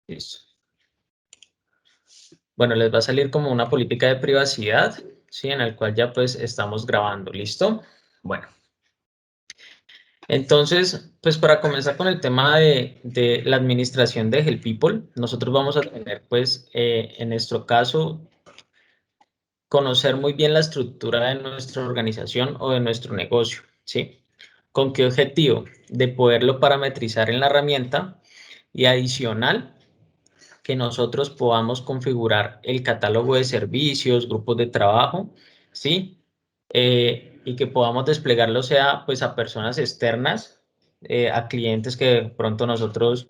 Listo. Bueno, les va a salir como una política de privacidad, ¿sí? En el cual ya pues estamos grabando, ¿listo? Bueno. Entonces, pues para comenzar con el tema de la administración de Help People, nosotros vamos a tener pues en nuestro caso conocer muy bien la estructura de nuestra organización o de nuestro negocio, ¿sí? ¿Con qué objetivo? De poderlo parametrizar en la herramienta y adicional que nosotros podamos configurar el catálogo de servicios, grupos de trabajo, ¿sí? Y que podamos desplegarlo sea pues a personas externas, a clientes que de pronto nosotros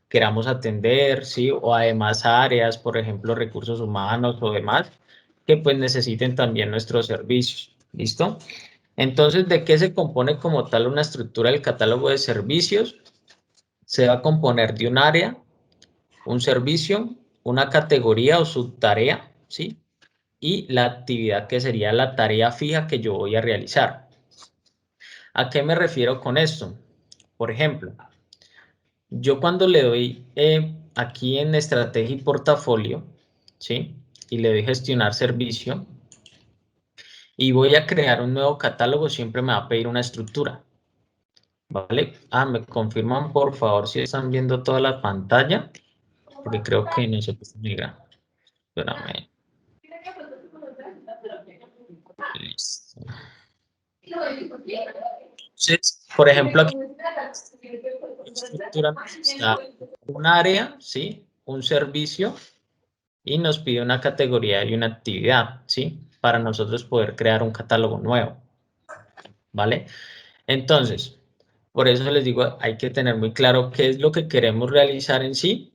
queramos atender, ¿sí? O además a áreas, por ejemplo, recursos humanos o demás, que pues necesiten también nuestros servicios, ¿listo? Entonces, ¿de qué se compone como tal una estructura del catálogo de servicios? Se va a componer de un área, un servicio, una categoría o subtarea, ¿sí? Y la actividad que sería la tarea fija que yo voy a realizar. ¿A qué me refiero con esto? Por ejemplo, yo cuando le doy aquí en estrategia y portafolio, ¿sí? Y le doy gestionar servicio y voy a crear un nuevo catálogo, siempre me va a pedir una estructura, ¿vale? Me confirman por favor si están viendo toda la pantalla, porque creo que no se puede mirar. Espérame. Listo. Entonces, por ejemplo, aquí estructura está un área, ¿sí? Un servicio y nos pide una categoría y una actividad, ¿sí? Para nosotros poder crear un catálogo nuevo, ¿vale? Entonces, por eso les digo, hay que tener muy claro qué es lo que queremos realizar en sí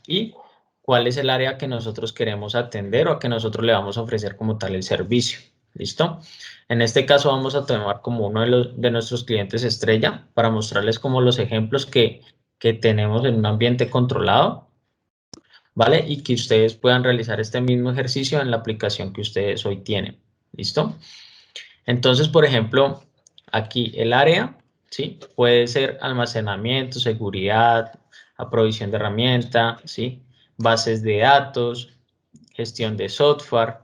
y cuál es el área que nosotros queremos atender o a que nosotros le vamos a ofrecer como tal el servicio. ¿Listo? En este caso vamos a tomar como uno de nuestros clientes estrella para mostrarles como los ejemplos que tenemos en un ambiente controlado, ¿vale? Y que ustedes puedan realizar este mismo ejercicio en la aplicación que ustedes hoy tienen. ¿Listo? Entonces, por ejemplo, aquí el área, ¿sí? Puede ser almacenamiento, seguridad, aprovisión de herramienta, ¿sí? Bases de datos, gestión de software,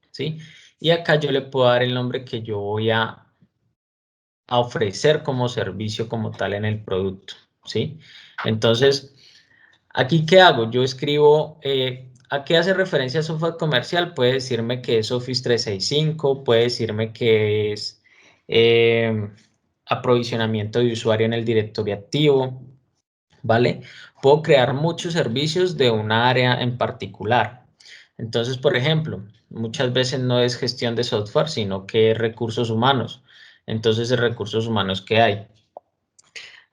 ¿sí? Y acá yo le puedo dar el nombre que yo voy a ofrecer como servicio como tal en el producto, ¿sí? Entonces, ¿aquí qué hago? Yo escribo, ¿a qué hace referencia software comercial? Puede decirme que es Office 365, puede decirme que es aprovisionamiento de usuario en el directorio activo, ¿vale? Puedo crear muchos servicios de una área en particular. Entonces, por ejemplo, muchas veces no es gestión de software, sino que es recursos humanos. Entonces, recursos humanos que hay.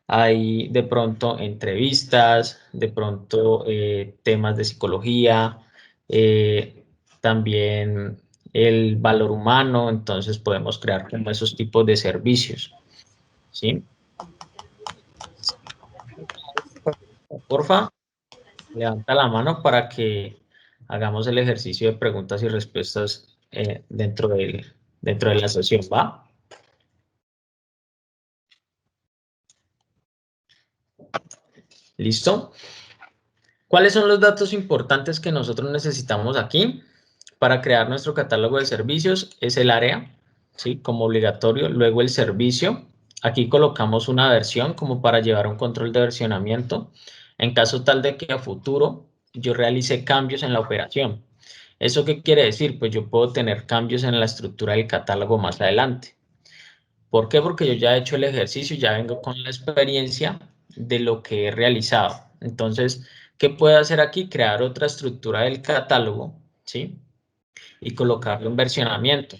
Hay de pronto entrevistas, de pronto temas de psicología, también el valor humano, entonces podemos crear como esos tipos de servicios, ¿sí? Porfa, levanta la mano para que hagamos el ejercicio de preguntas y respuestas dentro de la sesión, ¿va? ¿Listo? ¿Cuáles son los datos importantes que nosotros necesitamos aquí para crear nuestro catálogo de servicios? Es el área, ¿sí? Como obligatorio. Luego el servicio. Aquí colocamos una versión como para llevar un control de versionamiento. En caso tal de que a futuro yo realice cambios en la operación. ¿Eso qué quiere decir? Pues yo puedo tener cambios en la estructura del catálogo más adelante. ¿Por qué? Porque yo ya he hecho el ejercicio, ya vengo con la experiencia de lo que he realizado. Entonces, ¿qué puedo hacer aquí? Crear otra estructura del catálogo, ¿sí? Y colocarlo en versionamiento.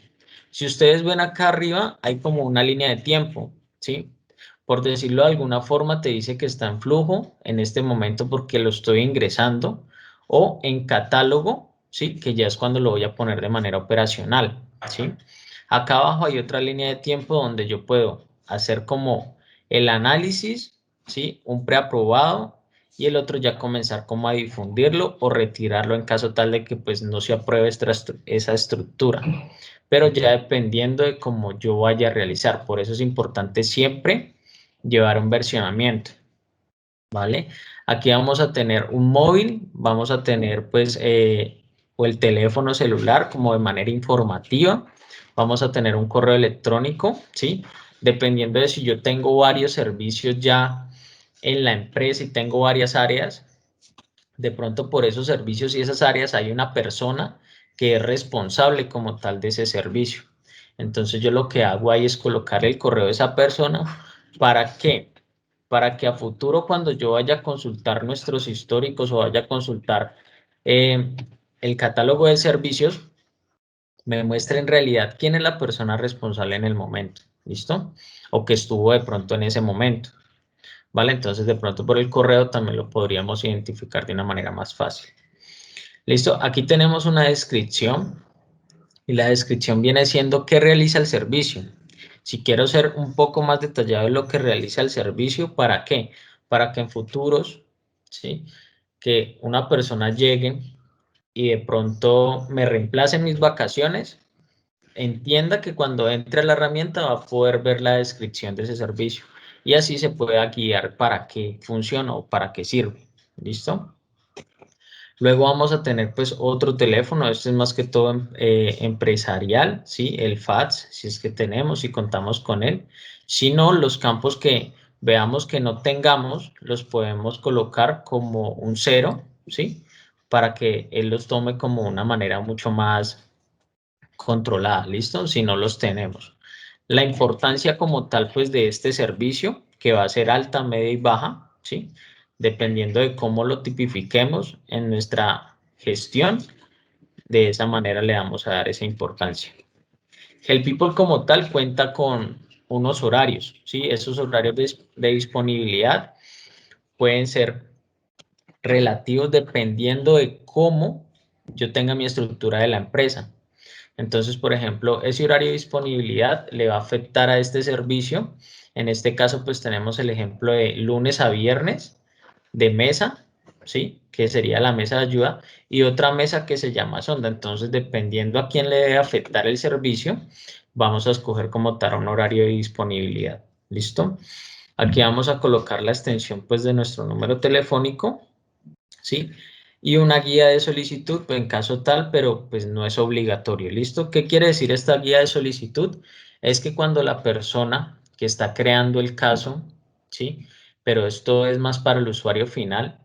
Si ustedes ven acá arriba, hay como una línea de tiempo, ¿sí? Por decirlo de alguna forma, te dice que está en flujo en este momento porque lo estoy ingresando, o en catálogo, ¿sí? Que ya es cuando lo voy a poner de manera operacional, ¿sí? Acá abajo hay otra línea de tiempo donde yo puedo hacer como el análisis, ¿sí? Un preaprobado y el otro ya comenzar como a difundirlo o retirarlo en caso tal de que pues no se apruebe esa estructura, pero ya dependiendo de cómo yo vaya a realizar. Por eso es importante siempre llevar un versionamiento, ¿vale? Aquí vamos a tener un móvil, vamos a tener pues o el teléfono celular como de manera informativa, vamos a tener un correo electrónico, ¿sí? Dependiendo de si yo tengo varios servicios ya en la empresa y tengo varias áreas, de pronto por esos servicios y esas áreas hay una persona que es responsable como tal de ese servicio. Entonces yo lo que hago ahí es colocar el correo de esa persona. ¿Para qué? Para que a futuro cuando yo vaya a consultar nuestros históricos o vaya a consultar el catálogo de servicios, me muestre en realidad quién es la persona responsable en el momento, ¿listo? O que estuvo de pronto en ese momento, ¿vale? Entonces de pronto por el correo también lo podríamos identificar de una manera más fácil. ¿Listo? Aquí tenemos una descripción y la descripción viene siendo qué realiza el servicio. Si quiero ser un poco más detallado de lo que realiza el servicio, ¿para qué? Para que en futuros, ¿sí? Que una persona llegue y de pronto me reemplace en mis vacaciones, entienda que cuando entre a la herramienta va a poder ver la descripción de ese servicio y así se pueda guiar para qué funciona o para qué sirve. ¿Listo? Luego vamos a tener pues otro teléfono, este es más que todo empresarial, ¿sí? El fax, si es que tenemos y contamos con él. Si no, los campos que veamos que no tengamos, los podemos colocar como un cero, ¿sí? Para que él los tome como una manera mucho más controlada, ¿listo? Si no los tenemos. La importancia como tal pues de este servicio, que va a ser alta, media y baja, ¿sí? Dependiendo de cómo lo tipifiquemos en nuestra gestión, de esa manera le vamos a dar esa importancia. El People como tal cuenta con unos horarios, ¿sí? Esos horarios de disponibilidad pueden ser relativos dependiendo de cómo yo tenga mi estructura de la empresa. Entonces, por ejemplo, ese horario de disponibilidad le va a afectar a este servicio. En este caso, pues tenemos el ejemplo de lunes a viernes de mesa, ¿sí? Que sería la mesa de ayuda, y otra mesa que se llama sonda. Entonces, dependiendo a quién le debe afectar el servicio, vamos a escoger como tal un horario de disponibilidad. ¿Listo? Aquí vamos a colocar la extensión pues de nuestro número telefónico, ¿sí? Y una guía de solicitud pues, en caso tal, pero pues no es obligatorio. ¿Listo? ¿Qué quiere decir esta guía de solicitud? Es que cuando la persona que está creando el caso, ¿sí? Pero esto es más para el usuario final,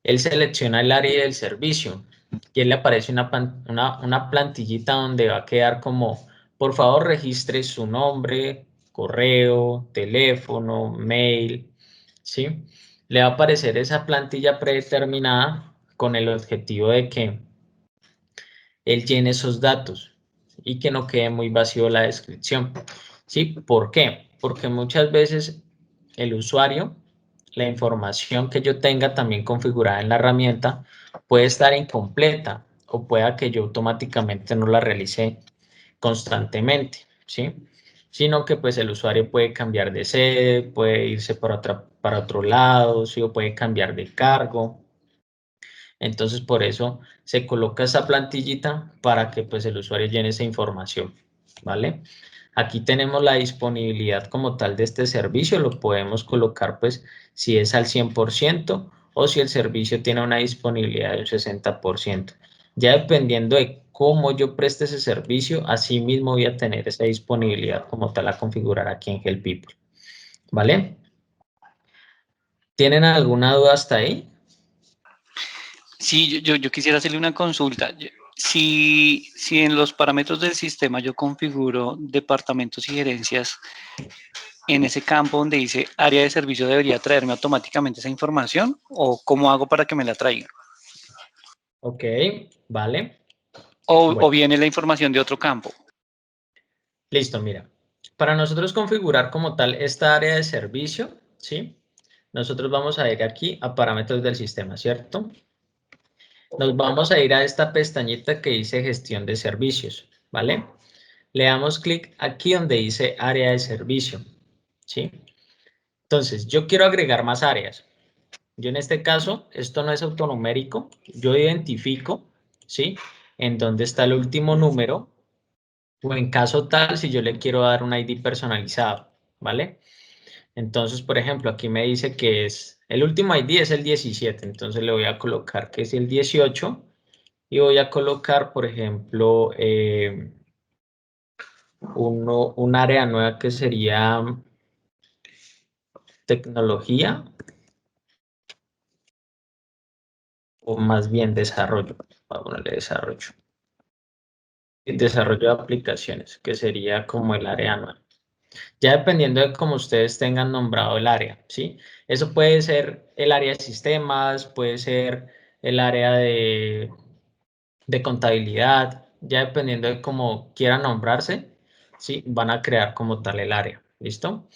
él selecciona el área del servicio y él le aparece una plantillita donde va a quedar como, por favor, registre su nombre, correo, teléfono, mail, ¿sí? Le va a aparecer esa plantilla predeterminada con el objetivo de que él llene esos datos y que no quede muy vacío la descripción, ¿sí? ¿Por qué? Porque muchas veces el usuario, la información que yo tenga también configurada en la herramienta puede estar incompleta o pueda que yo automáticamente no la realice constantemente, ¿sí? Sino que pues el usuario puede cambiar de sede, puede irse para otro lado, ¿sí? O puede cambiar de cargo. Entonces por eso se coloca esa plantillita para que pues el usuario llene esa información, ¿vale? Aquí tenemos la disponibilidad como tal de este servicio, lo podemos colocar pues si es al 100% o si el servicio tiene una disponibilidad del 60%. Ya dependiendo de cómo yo preste ese servicio, así mismo voy a tener esa disponibilidad como tal a configurar aquí en Help People, ¿vale? ¿Tienen alguna duda hasta ahí? Sí, yo quisiera hacerle una consulta. Si en los parámetros del sistema yo configuro departamentos y gerencias, en ese campo donde dice área de servicio, ¿debería traerme automáticamente esa información o cómo hago para que me la traiga? Ok, vale. O Bueno. viene la información de otro campo. Listo, mira. Para nosotros configurar como tal esta área de servicio, ¿sí? Nosotros vamos a ir aquí a parámetros del sistema, ¿cierto? Nos vamos a ir a esta pestañita que dice gestión de servicios, ¿vale? Le damos clic aquí donde dice área de servicio, ¿sí? Entonces, yo quiero agregar más áreas. Yo en este caso, esto no es autonumérico, yo identifico, ¿sí? En dónde está el último número, o en caso tal, si yo le quiero dar un ID personalizado, ¿vale? Entonces, por ejemplo, aquí me dice que es, el último ID es el 17, entonces le voy a colocar que es el 18 y voy a colocar, por ejemplo, un área nueva que sería tecnología o más bien desarrollo. Vamos a ponerle desarrollo. Desarrollo de aplicaciones, que sería como el área nueva. Ya dependiendo de cómo ustedes tengan nombrado el área, ¿sí? Eso puede ser el área de sistemas, puede ser el área de contabilidad, ya dependiendo de cómo quieran nombrarse, ¿sí? Van a crear como tal el área, ¿listo?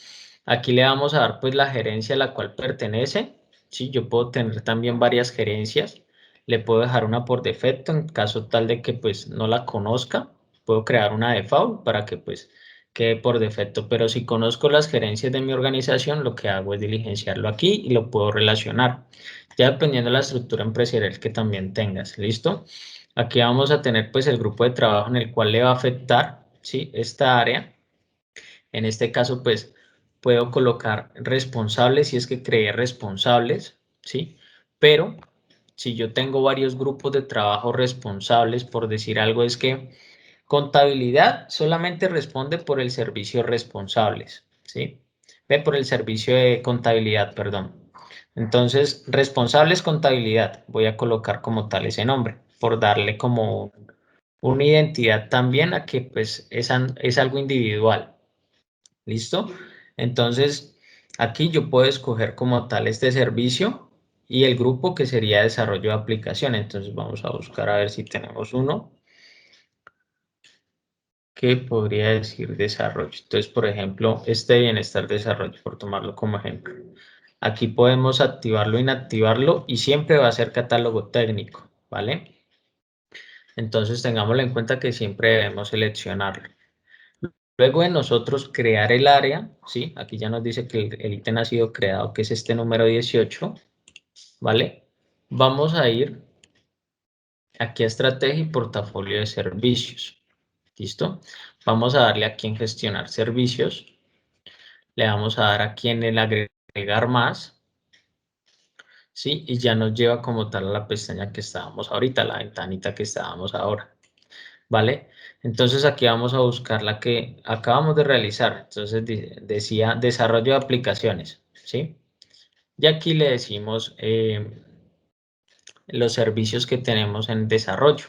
Aquí le vamos a dar pues la gerencia a la cual pertenece, ¿sí? Yo puedo tener también varias gerencias, le puedo dejar una por defecto en caso tal de que pues no la conozca, puedo crear una default para que pues quede por defecto, pero si conozco las gerencias de mi organización, lo que hago es diligenciarlo aquí y lo puedo relacionar, ya dependiendo de la estructura empresarial que también tengas, ¿listo? Aquí vamos a tener pues el grupo de trabajo en el cual le va a afectar, ¿sí? Esta área. En este caso pues puedo colocar responsables si es que creé responsables, ¿sí? Pero si yo tengo varios grupos de trabajo responsables, por decir algo, es que contabilidad solamente responde por el servicio responsables, ¿sí? Ve por el servicio de contabilidad, perdón. Entonces, responsables contabilidad, voy a colocar como tal ese nombre, por darle como una identidad también a que pues es algo individual, ¿listo? Entonces, aquí yo puedo escoger como tal este servicio y el grupo que sería desarrollo de aplicación. Entonces, vamos a buscar a ver si tenemos uno que podría decir desarrollo. Entonces, por ejemplo, este bienestar desarrollo, por tomarlo como ejemplo. Aquí podemos activarlo, inactivarlo y siempre va a ser catálogo técnico, ¿vale? Entonces, tengámoslo en cuenta que siempre debemos seleccionarlo. Luego de nosotros crear el área, ¿sí? Aquí ya nos dice que el ítem ha sido creado, que es este número 18, ¿vale? Vamos a ir aquí a estrategia y portafolio de servicios, ¿listo? Vamos a darle aquí en gestionar servicios, le vamos a dar aquí en el agregar más, ¿sí? Y ya nos lleva como tal a la pestaña que estábamos ahorita, la ventanita que estábamos ahora, ¿vale? Entonces aquí vamos a buscar la que acabamos de realizar. Entonces decía desarrollo de aplicaciones, ¿sí? Y aquí le decimos los servicios que tenemos en desarrollo.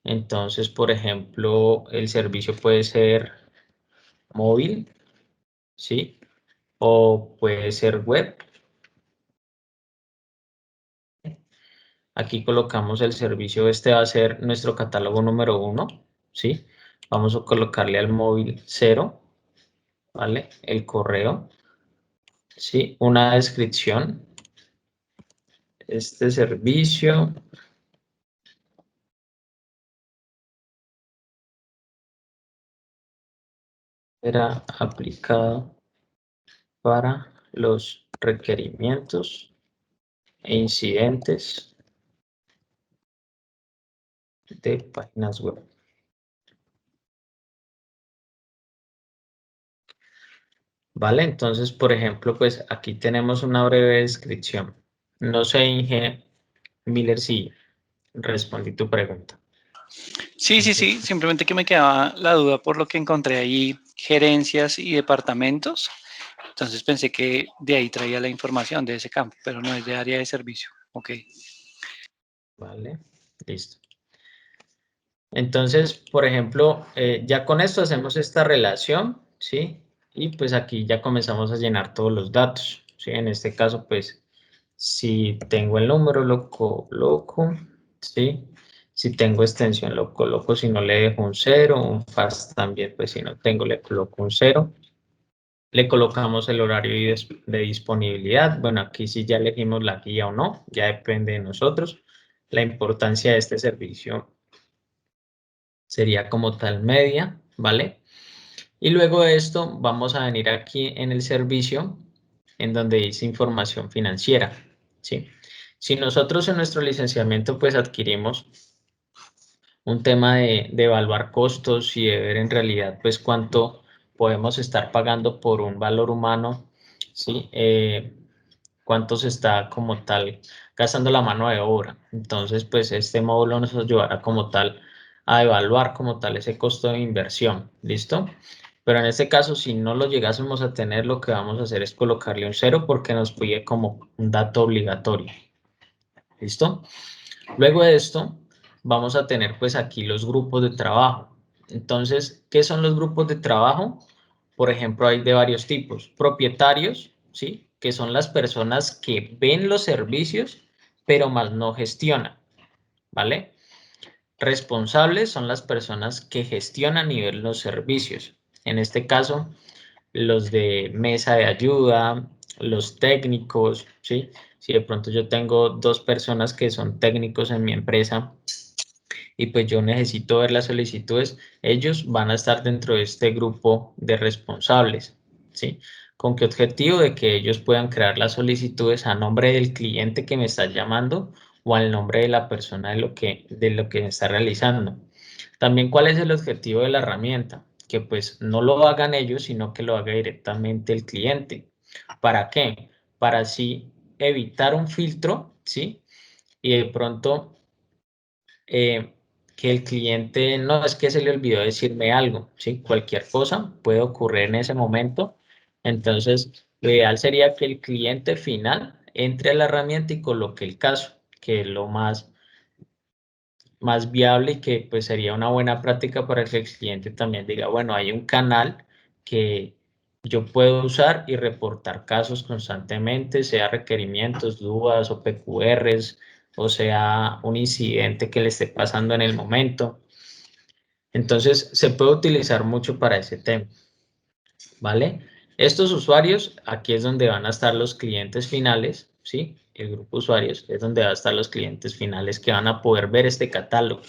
Entonces, por ejemplo, el servicio puede ser móvil, ¿sí? O puede ser web. Aquí colocamos el servicio, este va a ser nuestro catálogo número 1, ¿sí? Vamos a colocarle al móvil 0, ¿vale? El correo, ¿sí? Una descripción. Este servicio era aplicado para los requerimientos e incidentes de páginas web. ¿Vale? Entonces, por ejemplo, pues aquí tenemos una breve descripción. No sé, Inge Miller, si respondí tu pregunta. Sí, sí, sí, simplemente que me quedaba la duda por lo que encontré ahí gerencias y departamentos. Entonces pensé que de ahí traía la información de ese campo, pero no es de área de servicio. Ok. Vale, listo. Entonces, por ejemplo, ya con esto hacemos esta relación, ¿sí? Y pues aquí ya comenzamos a llenar todos los datos, ¿sí? En este caso, pues, si tengo el número, lo coloco, ¿sí? Si tengo extensión, lo coloco, si no le dejo un 0, un fast también, pues si no tengo, le coloco un 0. Le colocamos el horario de disponibilidad. Bueno, aquí sí ya elegimos la guía o no, ya depende de nosotros. La importancia de este servicio sería como tal media, ¿vale? Y luego de esto vamos a venir aquí en el servicio en donde dice información financiera, ¿sí? Si nosotros en nuestro licenciamiento pues adquirimos un tema de evaluar costos y de ver en realidad pues cuánto podemos estar pagando por un valor humano, ¿sí? Cuánto se está como tal gastando la mano de obra. Entonces, pues este módulo nos ayudará como tal a evaluar como tal ese costo de inversión, ¿listo? Pero en este caso, si no lo llegásemos a tener, lo que vamos a hacer es colocarle un cero porque nos pide como un dato obligatorio, ¿listo? Luego de esto, vamos a tener pues aquí los grupos de trabajo. Entonces, ¿qué son los grupos de trabajo? Por ejemplo, hay de varios tipos. Propietarios, ¿sí? Que son las personas que ven los servicios, pero más no gestionan, ¿vale? Responsables son las personas que gestionan y ven los servicios. En este caso, los de mesa de ayuda, los técnicos, ¿sí? Si de pronto yo tengo dos personas que son técnicos en mi empresa y pues yo necesito ver las solicitudes, ellos van a estar dentro de este grupo de responsables, ¿sí? ¿Con qué objetivo? De que ellos puedan crear las solicitudes a nombre del cliente que me está llamando o al nombre de la persona de lo que me está realizando. También, ¿cuál es el objetivo de la herramienta? Que pues no lo hagan ellos, sino que lo haga directamente el cliente. ¿Para qué? Para así evitar un filtro, ¿sí? Y de pronto eh, que el cliente, no, es que se le olvidó decirme algo, ¿sí? Cualquier cosa puede ocurrir en ese momento. Entonces, lo ideal sería que el cliente final entre a la herramienta y coloque el caso, que es lo más viable y que pues sería una buena práctica para que el cliente también diga, bueno, hay un canal que yo puedo usar y reportar casos constantemente, sea requerimientos, dudas o PQRs, o sea un incidente que le esté pasando en el momento. Entonces se puede utilizar mucho para ese tema, ¿vale? Estos usuarios, aquí es donde van a estar los clientes finales, ¿sí? El grupo usuarios es donde van a estar los clientes finales que van a poder ver este catálogo.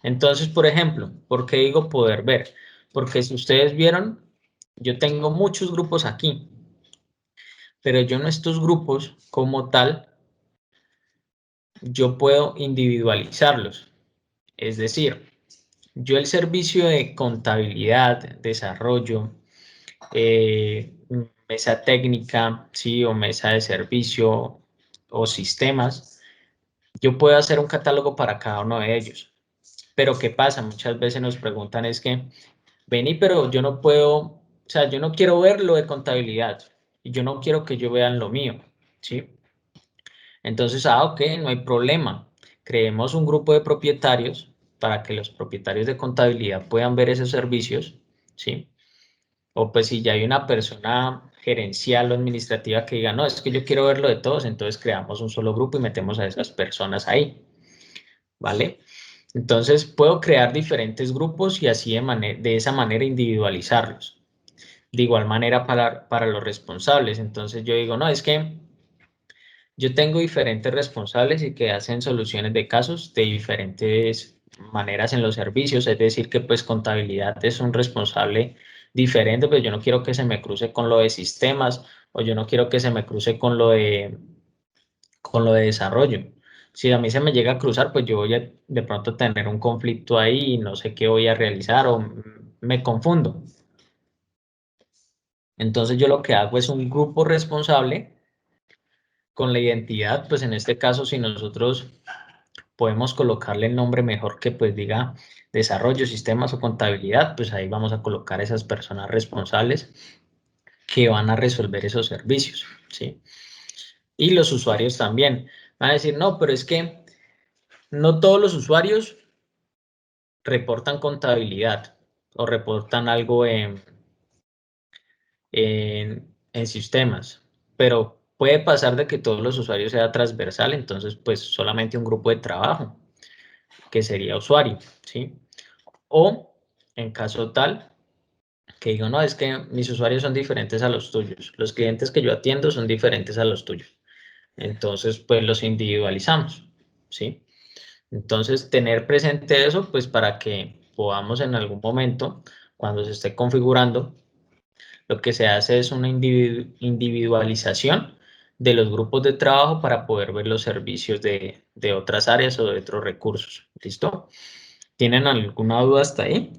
Entonces, por ejemplo, ¿por qué digo poder ver? Porque si ustedes vieron, yo tengo muchos grupos aquí, pero yo en estos grupos como tal, yo puedo individualizarlos. Es decir, yo el servicio de contabilidad, desarrollo, mesa técnica, sí, o mesa de servicio o sistemas, yo puedo hacer un catálogo para cada uno de ellos. Pero ¿qué pasa? Muchas veces nos preguntan es que, vení, pero yo no puedo, o sea, yo no quiero ver lo de contabilidad y yo no quiero que yo vean lo mío, ¿sí? Entonces, ok, no hay problema. Creemos un grupo de propietarios para que los propietarios de contabilidad puedan ver esos servicios, ¿sí? O pues si ya hay una persona gerencial o administrativa que diga, no, es que yo quiero verlo de todos, entonces creamos un solo grupo y metemos a esas personas ahí, ¿vale? Entonces puedo crear diferentes grupos y así de esa manera individualizarlos. De igual manera para los responsables. Entonces yo digo, no, es que yo tengo diferentes responsables y que hacen soluciones de casos de diferentes maneras en los servicios, es decir, que pues contabilidad es un responsable diferente, pero yo no quiero que se me cruce con lo de sistemas o yo no quiero que se me cruce con lo de desarrollo. Si a mí se me llega a cruzar, pues yo voy a de pronto tener un conflicto ahí y no sé qué voy a realizar o me confundo. Entonces yo lo que hago es un grupo responsable con la identidad, pues en este caso si nosotros podemos colocarle el nombre mejor que pues diga desarrollo, sistemas o contabilidad, pues ahí vamos a colocar esas personas responsables que van a resolver esos servicios, ¿sí? Y los usuarios también van a decir, no, pero es que no todos los usuarios reportan contabilidad o reportan algo en sistemas, pero puede pasar de que todos los usuarios sea transversal, entonces pues solamente un grupo de trabajo, que sería usuario, ¿sí? O en caso tal que digo, no, es que mis usuarios son diferentes a los tuyos, los clientes que yo atiendo son diferentes a los tuyos, entonces pues los individualizamos, ¿sí? Entonces tener presente eso, pues para que podamos en algún momento, cuando se esté configurando, lo que se hace es una individualización de los grupos de trabajo para poder ver los servicios de otras áreas o de otros recursos. ¿Listo? ¿Tienen alguna duda hasta ahí?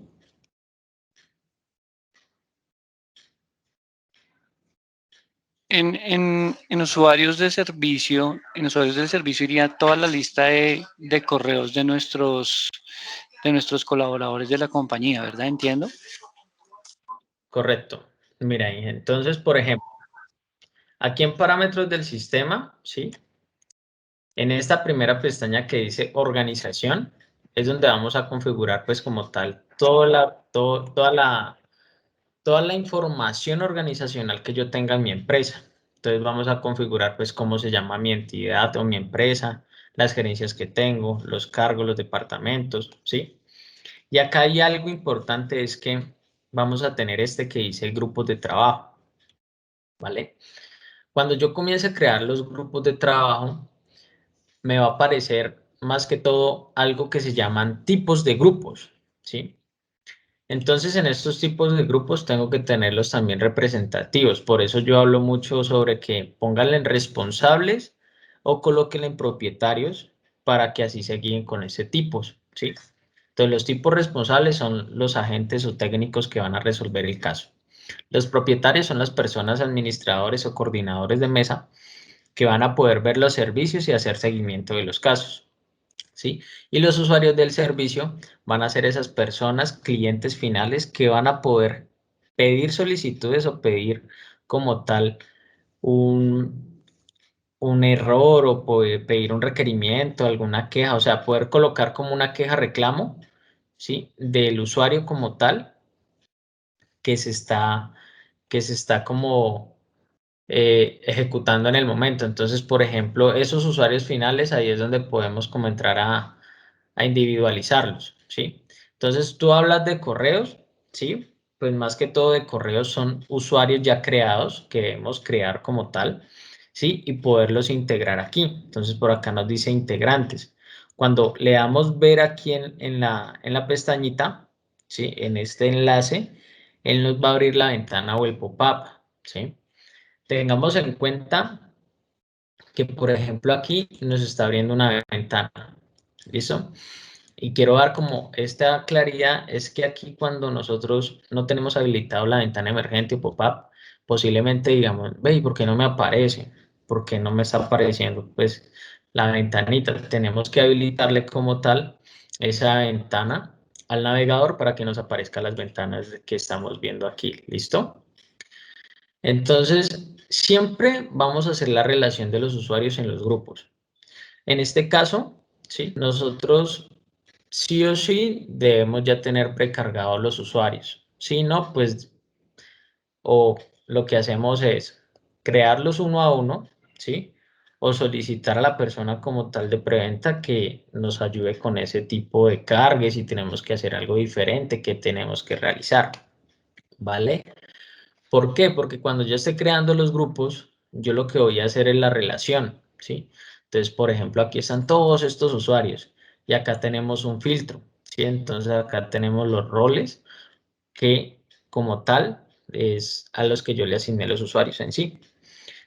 En usuarios de servicio, en usuarios del servicio iría toda la lista de correos de nuestros colaboradores de la compañía, ¿verdad? Entiendo. Correcto. Mira ahí, entonces, por ejemplo, aquí en parámetros del sistema, ¿sí? En esta primera pestaña que dice organización, es donde vamos a configurar pues como tal toda la información organizacional que yo tenga en mi empresa. Entonces vamos a configurar pues cómo se llama mi entidad o mi empresa, las gerencias que tengo, los cargos, los departamentos, ¿sí? Y acá hay algo importante, es que vamos a tener este que dice grupos de trabajo, ¿vale? Cuando yo comience a crear los grupos de trabajo, me va a aparecer más que todo algo que se llaman tipos de grupos, ¿sí? Entonces, en estos tipos de grupos tengo que tenerlos también representativos. Por eso yo hablo mucho sobre que pónganle en responsables o colóquenle en propietarios para que así se guíen con ese tipos, ¿sí? Entonces, los tipos responsables son los agentes o técnicos que van a resolver el caso. Los propietarios son las personas administradores o coordinadores de mesa que van a poder ver los servicios y hacer seguimiento de los casos, ¿sí? Y los usuarios del servicio van a ser esas personas, clientes finales, que van a poder pedir solicitudes o pedir como tal un, un error o poder pedir un requerimiento, alguna queja, o sea, poder colocar como una queja reclamo, ¿sí? Del usuario como tal que se está, que se está como ejecutando en el momento. Entonces, por ejemplo, esos usuarios finales, ahí es donde podemos como entrar a individualizarlos, ¿sí? Entonces, tú hablas de correos, ¿sí? Pues más que todo de correos son usuarios ya creados que debemos crear como tal, ¿sí? Y poderlos integrar aquí. Entonces, por acá nos dice integrantes. Cuando le damos ver aquí en la pestañita, ¿sí? En este enlace, él nos va a abrir la ventana o el pop-up, ¿sí? Tengamos en cuenta que, por ejemplo, aquí nos está abriendo una ventana, ¿listo? Y quiero dar como esta claridad, es que aquí cuando nosotros no tenemos habilitado la ventana emergente o pop-up, posiblemente digamos, ve, ¿por qué no me aparece? ¿Por qué no me está apareciendo? Pues la ventanita, tenemos que habilitarle como tal esa ventana al navegador para que nos aparezcan las ventanas que estamos viendo aquí, ¿listo? Entonces, siempre vamos a hacer la relación de los usuarios en los grupos. En este caso, ¿sí? Nosotros sí o sí debemos ya tener precargados los usuarios. Si no, pues, o lo que hacemos es crearlos uno a uno, ¿sí? O solicitar a la persona como tal de preventa que nos ayude con ese tipo de cargues si tenemos que hacer algo diferente que tenemos que realizar, ¿vale? ¿Por qué? Porque cuando yo esté creando los grupos, yo lo que voy a hacer es la relación, ¿sí? Entonces, por ejemplo, aquí están todos estos usuarios y acá tenemos un filtro, ¿sí? Entonces, acá tenemos los roles que, como tal, es a los que yo le asigné los usuarios en sí.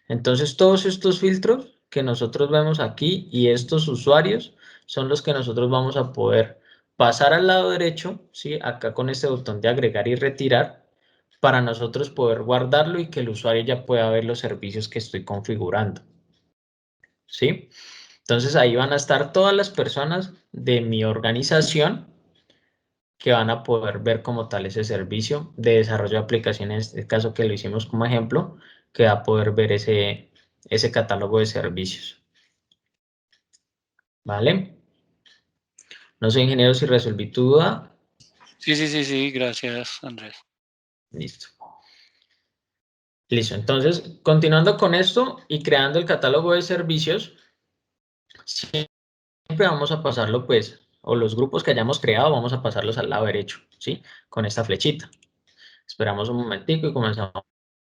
Entonces, todos estos filtros que nosotros vemos aquí y estos usuarios son los que nosotros vamos a poder pasar al lado derecho, ¿sí? Acá con este botón de agregar y retirar para nosotros poder guardarlo y que el usuario ya pueda ver los servicios que estoy configurando, ¿sí? Entonces ahí van a estar todas las personas de mi organización que van a poder ver como tal ese servicio de desarrollo de aplicaciones, en este caso que lo hicimos como ejemplo, que va a poder ver ese catálogo de servicios, ¿vale? No sé, ingeniero, si resolví tu duda. Sí, sí, sí, sí, gracias, Andrés. Listo. Listo, entonces, continuando con esto y creando el catálogo de servicios, siempre vamos a pasarlo, pues, o los grupos que hayamos creado, vamos a pasarlos al lado derecho, ¿sí? Con esta flechita. Esperamos un momentico y comenzamos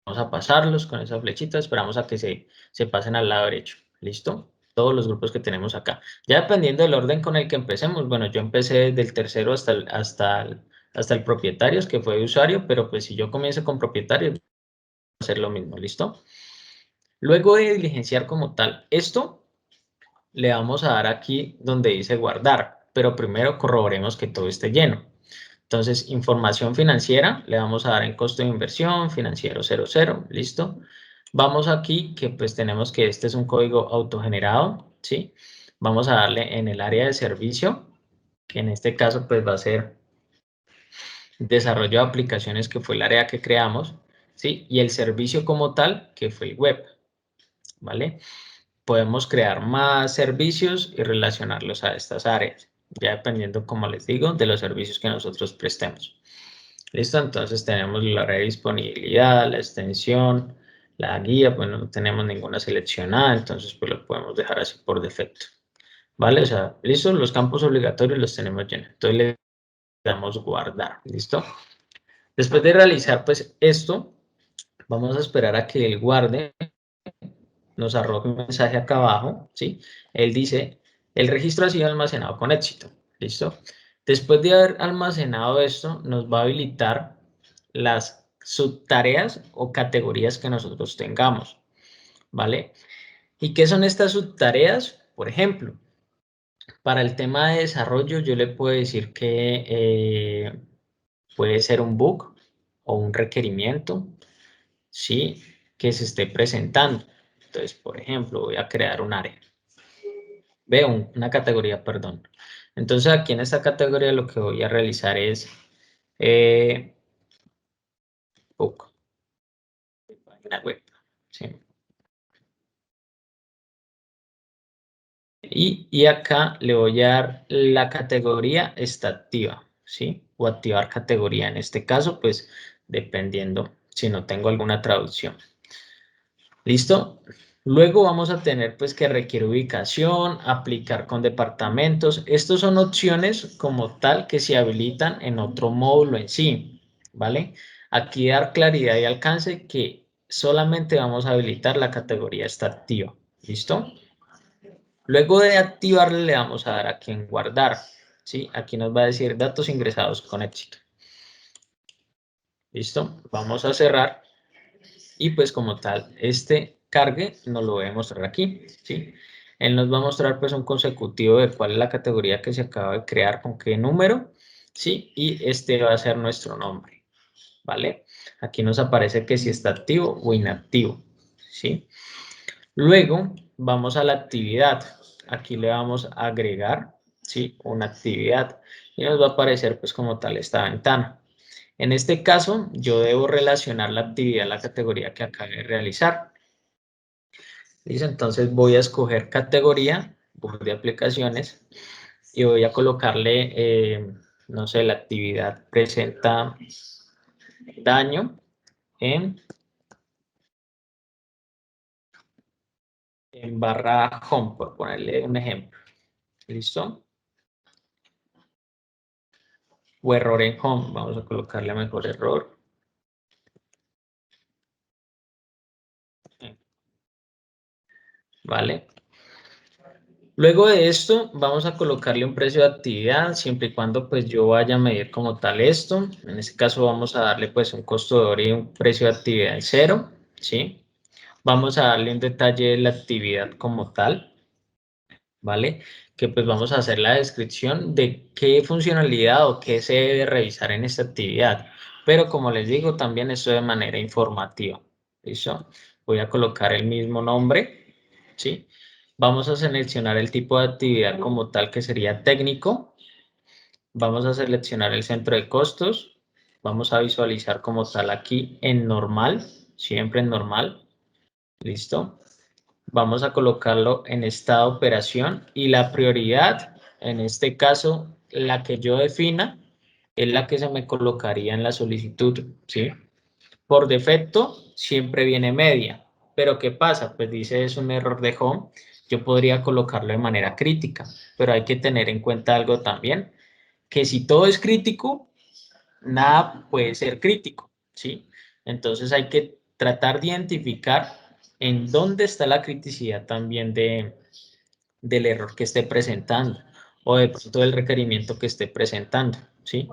a pasarlos con esa flechita, esperamos a que se pasen al lado derecho, ¿listo? Todos los grupos que tenemos acá. Ya dependiendo del orden con el que empecemos, bueno, yo empecé desde el tercero hasta el propietarios, que fue de usuario, pero pues si yo comienzo con propietarios, hacer lo mismo, ¿listo? Luego de diligenciar como tal esto, le vamos a dar aquí donde dice guardar, pero primero corroboremos que todo esté lleno. Entonces, información financiera, le vamos a dar en costo de inversión, financiero 00, ¿listo? Vamos aquí, que pues tenemos que este es un código autogenerado, ¿sí? Vamos a darle en el área de servicio, que en este caso pues va a ser desarrollo de aplicaciones, que fue el área que creamos, ¿sí? Y el servicio como tal, que fue el web, ¿vale? Podemos crear más servicios y relacionarlos a estas áreas, ya dependiendo, como les digo, de los servicios que nosotros prestemos. ¿Listo? Entonces tenemos la área de disponibilidad, la extensión, la guía, pues no tenemos ninguna seleccionada, entonces pues lo podemos dejar así por defecto. ¿Vale? O sea, listo, los campos obligatorios los tenemos llenos. Entonces le damos guardar, ¿listo? Después de realizar pues esto, vamos a esperar a que él guarde, nos arroje un mensaje acá abajo, ¿sí? Él dice, el registro ha sido almacenado con éxito, ¿listo? Después de haber almacenado esto, nos va a habilitar las subtareas o categorías que nosotros tengamos, ¿vale? ¿Y qué son estas subtareas? Por ejemplo, para el tema de desarrollo, yo le puedo decir que puede ser un bug o un requerimiento, ¿sí? Que se esté presentando. Entonces, por ejemplo, voy a crear un área. Veo una categoría, perdón. Entonces, aquí en esta categoría lo que voy a realizar es bug, página web, ¿sí? Y acá le voy a dar la categoría está activa, ¿sí? O activar categoría. En este caso, pues, dependiendo si no tengo alguna traducción. ¿Listo? Luego vamos a tener pues que requiere ubicación, aplicar con departamentos. Estos son opciones como tal que se habilitan en otro módulo en sí, ¿vale? Aquí dar claridad y alcance que solamente vamos a habilitar la categoría está activa. ¿Listo? Luego de activarle le vamos a dar aquí en guardar, ¿sí? Aquí nos va a decir datos ingresados con éxito. ¿Listo? Vamos a cerrar. Y pues como tal, este cargue nos lo voy a mostrar aquí, ¿sí? Él nos va a mostrar pues un consecutivo de cuál es la categoría que se acaba de crear, con qué número, ¿sí? Y este va a ser nuestro nombre, ¿vale? Aquí nos aparece que si está activo o inactivo, ¿sí? Luego vamos a la actividad. Aquí le vamos a agregar, ¿sí? Una actividad y nos va a aparecer pues como tal esta ventana. En este caso, yo debo relacionar la actividad a la categoría que acabé de realizar. ¿Listo? Entonces voy a escoger categoría, bug de aplicaciones, y voy a colocarle, no sé, la actividad presenta daño en barra home, por ponerle un ejemplo. ¿Listo? O error en home, vamos a colocarle mejor error. ¿Vale? Luego de esto, vamos a colocarle un precio de actividad, siempre y cuando pues yo vaya a medir como tal esto. En este caso vamos a darle pues un costo de hora y un precio de actividad en 0, ¿sí? Vamos a darle un detalle de la actividad como tal, ¿vale? Que pues vamos a hacer la descripción de qué funcionalidad o qué se debe revisar en esta actividad. Pero como les digo, también esto de manera informativa, ¿listo? Voy a colocar el mismo nombre, ¿sí? Vamos a seleccionar el tipo de actividad como tal, que sería técnico. Vamos a seleccionar el centro de costos. Vamos a visualizar como tal aquí en normal, siempre en normal. ¿Listo? Vamos a colocarlo en estado de operación y la prioridad, en este caso, la que yo defina, es la que se me colocaría en la solicitud, ¿sí? Por defecto, siempre viene media. Pero ¿qué pasa? Pues dice es un error de home. Yo podría colocarlo de manera crítica, pero hay que tener en cuenta algo también, que si todo es crítico, nada puede ser crítico, ¿sí? Entonces hay que tratar de identificar en dónde está la criticidad también del error que esté presentando o de pronto del requerimiento que esté presentando, ¿sí?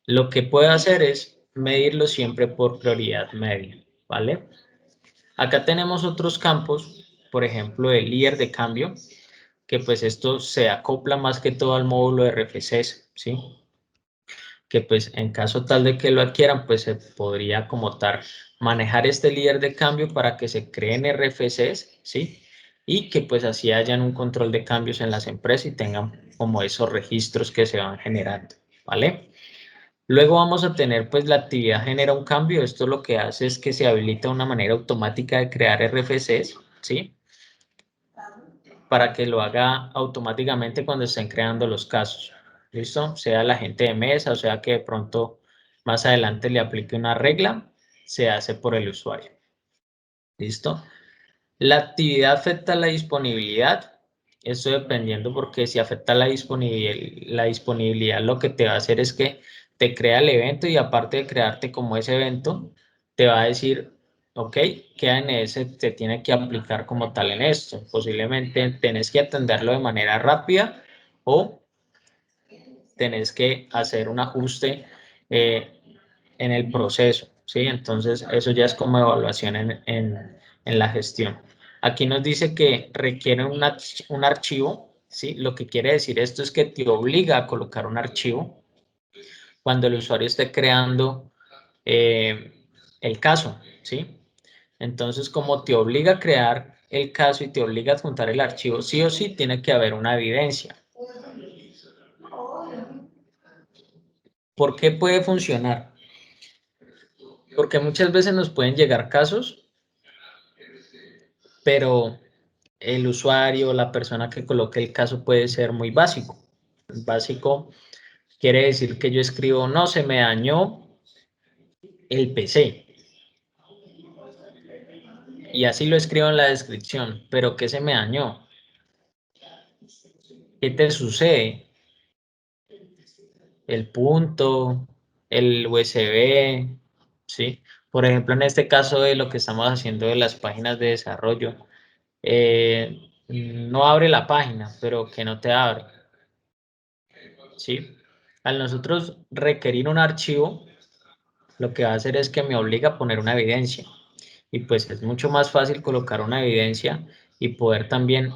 Lo que puedo hacer es medirlo siempre por prioridad media, ¿vale? Acá tenemos otros campos, por ejemplo, el líder de cambio, que pues esto se acopla más que todo al módulo de RFCs, ¿sí? Que pues en caso tal de que lo adquieran, pues se podría como tal manejar este líder de cambio para que se creen RFCs, ¿sí? Y que pues así hayan un control de cambios en las empresas y tengan como esos registros que se van generando, ¿vale? Luego vamos a tener pues la actividad genera un cambio. Esto lo que hace es que se habilita una manera automática de crear RFCs, ¿sí? Para que lo haga automáticamente cuando estén creando los casos. ¿Listo? Sea la gente de mesa, o sea que de pronto más adelante le aplique una regla, se hace por el usuario. ¿Listo? La actividad afecta la disponibilidad. Esto dependiendo porque si afecta la disponibilidad, lo que te va a hacer es que te crea el evento y aparte de crearte como ese evento, te va a decir, ok, ¿qué ANS te tiene que aplicar como tal en esto? Posiblemente tenés que atenderlo de manera rápida o tenés que hacer un ajuste en el proceso, ¿sí? Entonces, eso ya es como evaluación en la gestión. Aquí nos dice que requiere un archivo, ¿sí? Lo que quiere decir esto es que te obliga a colocar un archivo cuando el usuario esté creando el caso, ¿sí? Entonces, como te obliga a crear el caso y te obliga a adjuntar el archivo, sí o sí tiene que haber una evidencia. ¿Por qué puede funcionar? Porque muchas veces nos pueden llegar casos, pero el usuario, la persona que coloque el caso puede ser muy básico. Básico quiere decir que yo escribo, no, se me dañó el PC. Y así lo escribo en la descripción, pero ¿qué se me dañó? ¿Qué te sucede? El punto, el USB, ¿sí? Por ejemplo, en este caso de lo que estamos haciendo de las páginas de desarrollo, no abre la página, pero que no te abre, ¿sí? Al nosotros requerir un archivo, lo que va a hacer es que me obliga a poner una evidencia. Y pues es mucho más fácil colocar una evidencia y poder también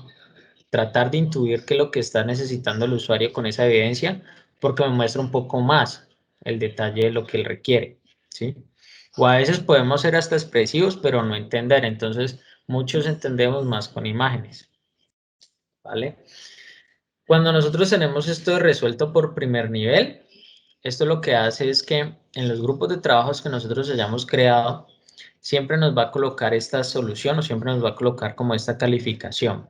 tratar de intuir qué es lo que está necesitando el usuario con esa evidencia, porque me muestra un poco más el detalle de lo que él requiere, ¿sí? O a veces podemos ser hasta expresivos, pero no entender. Entonces, muchos entendemos más con imágenes, ¿vale? Cuando nosotros tenemos esto resuelto por primer nivel, esto lo que hace es que en los grupos de trabajos que nosotros hayamos creado, siempre nos va a colocar esta solución o siempre nos va a colocar como esta calificación,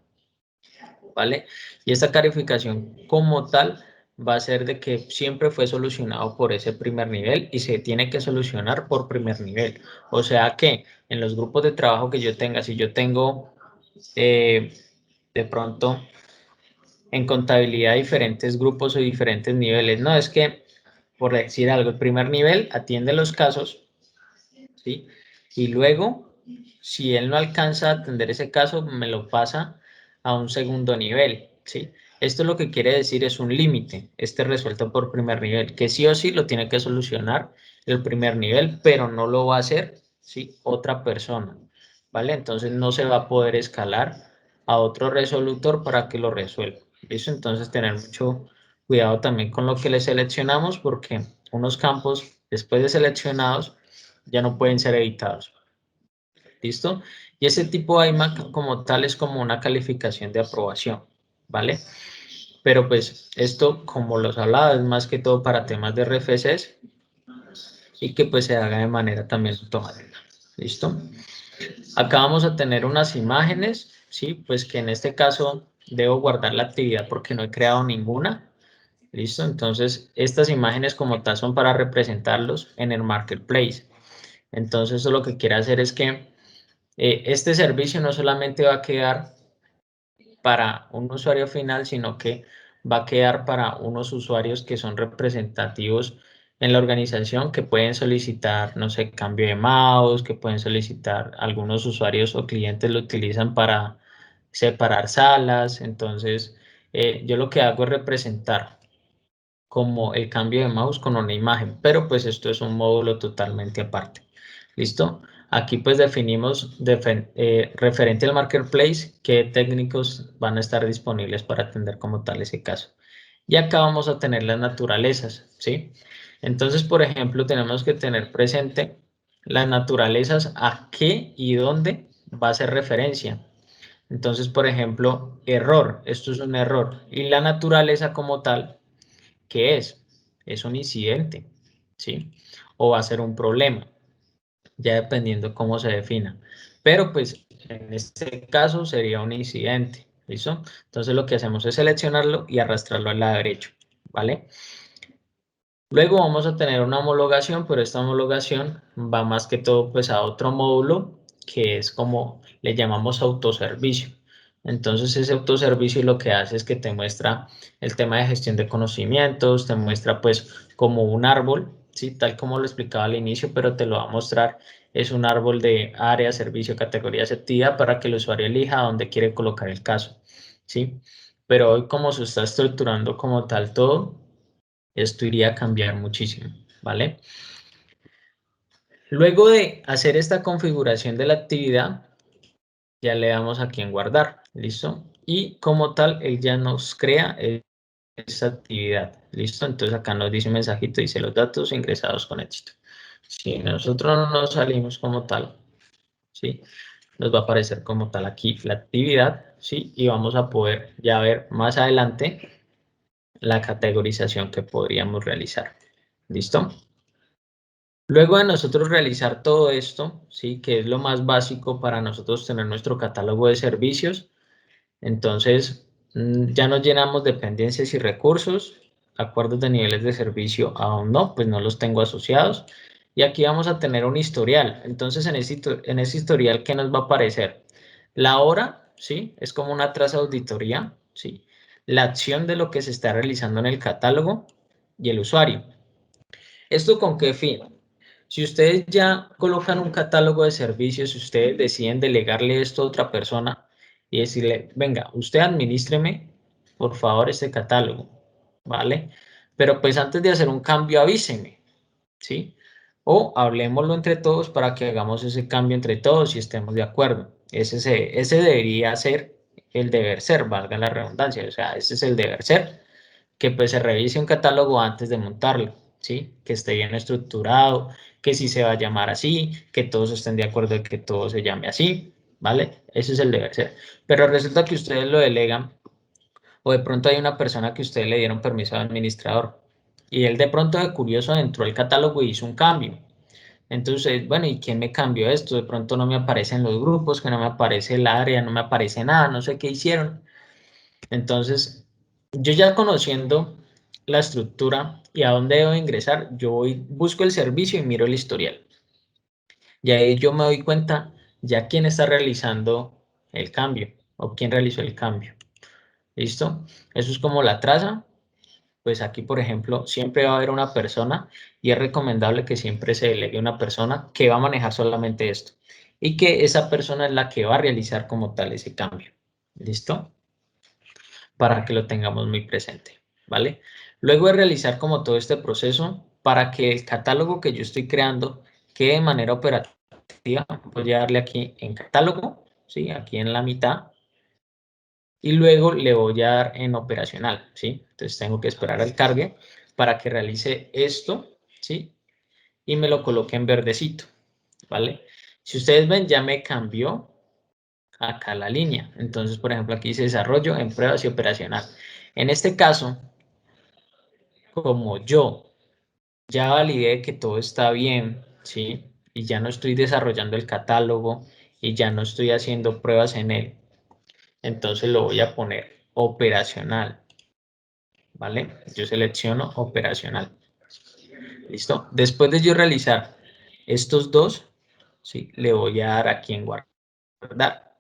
¿vale? Y esta calificación como tal va a ser de que siempre fue solucionado por ese primer nivel y se tiene que solucionar por primer nivel. O sea que en los grupos de trabajo que yo tenga, si yo tengo de pronto en contabilidad diferentes grupos o diferentes niveles, no es que por decir algo, el primer nivel atiende los casos, ¿sí? Y luego, si él no alcanza a atender ese caso, me lo pasa a un segundo nivel, ¿sí? Esto lo que quiere decir es un límite, este resuelto por primer nivel, que sí o sí lo tiene que solucionar el primer nivel, pero no lo va a hacer, ¿sí? Otra persona, ¿vale? Entonces no se va a poder escalar a otro resolutor para que lo resuelva. ¿Listo? Entonces tener mucho cuidado también con lo que le seleccionamos porque unos campos después de seleccionados ya no pueden ser editados. ¿Listo? Y ese tipo de IMAC como tal es como una calificación de aprobación, ¿vale? Pero pues esto, como los hablaba, es más que todo para temas de RFCs y que pues se haga de manera también automática. ¿Listo? Acá vamos a tener unas imágenes, ¿sí? Pues que en este caso debo guardar la actividad porque no he creado ninguna. ¿Listo? Entonces, estas imágenes como tal son para representarlos en el marketplace. Entonces, eso lo que quiere hacer es que este servicio no solamente va a quedar para un usuario final, sino que va a quedar para unos usuarios que son representativos en la organización que pueden solicitar, no sé, cambio de mouse, que pueden solicitar, algunos usuarios o clientes lo utilizan para separar salas. Entonces, yo lo que hago es representar como el cambio de mouse con una imagen, pero pues esto es un módulo totalmente aparte. ¿Listo? Aquí pues definimos referente al marketplace qué técnicos van a estar disponibles para atender como tal ese caso. Y acá vamos a tener las naturalezas, ¿sí? Entonces, por ejemplo, tenemos que tener presente las naturalezas a qué y dónde va a hacer referencia. Entonces, por ejemplo, error, esto es un error. Y la naturaleza como tal, ¿qué es? Es un incidente, ¿sí? O va a ser un problema, ya dependiendo cómo se defina. Pero pues en este caso sería un incidente, ¿listo? Entonces lo que hacemos es seleccionarlo y arrastrarlo al lado derecho, ¿vale? Luego vamos a tener una homologación, pero esta homologación va más que todo pues a otro módulo que es como le llamamos autoservicio. Entonces ese autoservicio lo que hace es que te muestra el tema de gestión de conocimientos, te muestra pues como un árbol, ¿sí? Tal como lo explicaba al inicio, pero te lo va a mostrar, es un árbol de área, servicio, categorías, actividad para que el usuario elija dónde quiere colocar el caso, ¿sí? Pero hoy como se está estructurando como tal todo, esto iría a cambiar muchísimo, ¿vale? Luego de hacer esta configuración de la actividad, ya le damos aquí en guardar, ¿listo? Y como tal, él ya nos crea esa actividad, ¿listo? Entonces acá nos dice un mensajito, dice los datos ingresados con éxito. Si nosotros no nos salimos como tal, ¿sí? Nos va a aparecer como tal aquí la actividad, ¿sí? Y vamos a poder ya ver más adelante la categorización que podríamos realizar, ¿listo? Luego de nosotros realizar todo esto, ¿sí? Que es lo más básico para nosotros tener nuestro catálogo de servicios, entonces ya nos llenamos dependencias y recursos, acuerdos de niveles de servicio aún no, pues no los tengo asociados. Y aquí vamos a tener un historial. Entonces en ese historial, ¿qué nos va a aparecer? La hora, ¿sí? Es como una traza de auditoría, ¿sí? La acción de lo que se está realizando en el catálogo y el usuario. ¿Esto con qué fin? Si ustedes ya colocan un catálogo de servicios, si ustedes deciden delegarle esto a otra persona y decirle, venga, usted administreme, por favor, este catálogo, ¿vale? Pero pues antes de hacer un cambio, avíseme, ¿sí? O hablemoslo entre todos para que hagamos ese cambio entre todos y estemos de acuerdo. Ese debería ser el deber ser, valga la redundancia, o sea, ese es el deber ser que pues se revise un catálogo antes de montarlo, ¿sí? Que esté bien estructurado, que sí se va a llamar así, que todos estén de acuerdo en que todo se llame así, ¿vale? Ese es el deber ser. Pero resulta que ustedes lo delegan o de pronto hay una persona que ustedes le dieron permiso al administrador y él de pronto de curioso entró al catálogo y hizo un cambio. Entonces, bueno, ¿y quién me cambió esto? De pronto no me aparecen los grupos, que no me aparece el área, no me aparece nada, no sé qué hicieron. Entonces, yo ya conociendo la estructura y a dónde debo ingresar, yo voy, busco el servicio y miro el historial. Y ahí yo me doy cuenta ya quién está realizando el cambio o quién realizó el cambio. ¿Listo? Eso es como la traza. Pues aquí, por ejemplo, siempre va a haber una persona y es recomendable que siempre se delegue una persona que va a manejar solamente esto y que esa persona es la que va a realizar como tal ese cambio. ¿Listo? Para que lo tengamos muy presente, ¿vale? Luego de realizar como todo este proceso, para que el catálogo que yo estoy creando quede de manera operativa, voy a darle aquí en catálogo, ¿sí? Aquí en la mitad, y luego le voy a dar en operacional, ¿sí? Entonces tengo que esperar al cargue para que realice esto, ¿sí? Y me lo coloque en verdecito, ¿vale? Si ustedes ven, ya me cambió acá la línea. Entonces, por ejemplo, aquí dice desarrollo en pruebas y operacional. En este caso, como yo ya validé que todo está bien, ¿sí? Y ya no estoy desarrollando el catálogo y ya no estoy haciendo pruebas en él, entonces lo voy a poner operacional, ¿vale? Yo selecciono operacional. ¿Listo? Después de yo realizar estos dos, ¿sí? Le voy a dar aquí en guardar.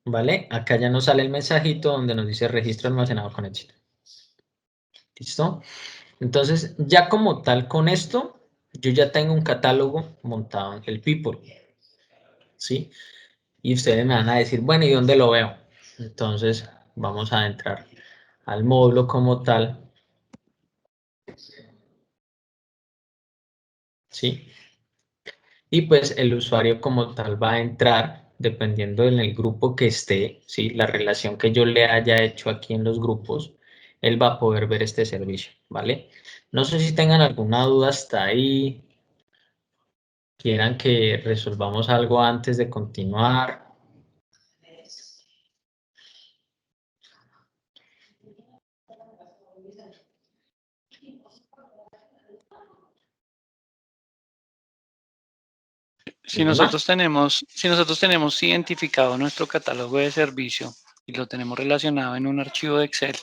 ¿Vale? Acá ya nos sale el mensajito donde nos dice registro almacenado con éxito. ¿Listo? Entonces, ya como tal con esto, yo ya tengo un catálogo montado en el People, ¿sí? Y ustedes me van a decir, bueno, ¿y dónde lo veo? Entonces, vamos a entrar al módulo como tal. ¿Sí? Y pues el usuario como tal va a entrar, dependiendo en el grupo que esté, ¿sí? La relación que yo le haya hecho aquí en los grupos, él va a poder ver este servicio, ¿vale? No sé si tengan alguna duda hasta ahí, quieran que resolvamos algo antes de continuar. ¿Alguna? Si nosotros tenemos identificado nuestro catálogo de servicio y lo tenemos relacionado en un archivo de Excel,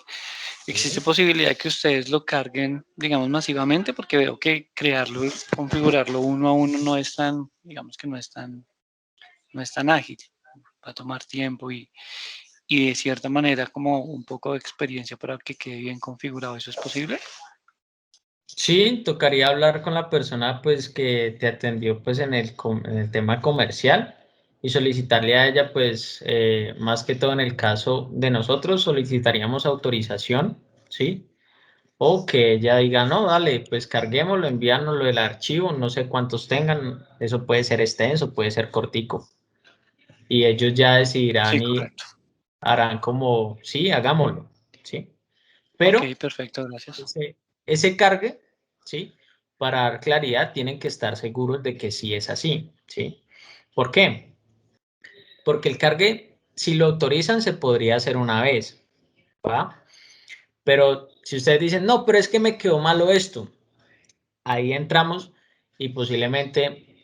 ¿existe posibilidad de que ustedes lo carguen, digamos, masivamente? Porque veo que crearlo y configurarlo uno a uno no es tan, digamos que no es tan ágil. Va a tomar tiempo y de cierta manera como un poco de experiencia para que quede bien configurado. ¿Eso es posible? Sí, tocaría hablar con la persona pues que te atendió pues en el tema comercial y solicitarle a ella pues más que todo en el caso de nosotros solicitaríamos autorización, ¿sí? O que ella diga, no, dale, pues carguémoslo, envíanoslo el archivo, no sé cuántos tengan, eso puede ser extenso, puede ser cortico y ellos ya decidirán Sí, y correcto. harán como, sí, hagámoslo, ¿sí? Ok, Pero perfecto, gracias. ese cargue, ¿sí? Para dar claridad, tienen que estar seguros de que sí es así, ¿sí? ¿Por qué? Porque el cargue, si lo autorizan, se podría hacer una vez, ¿va? Pero si ustedes dicen, no, pero es que me quedó malo esto, ahí entramos y posiblemente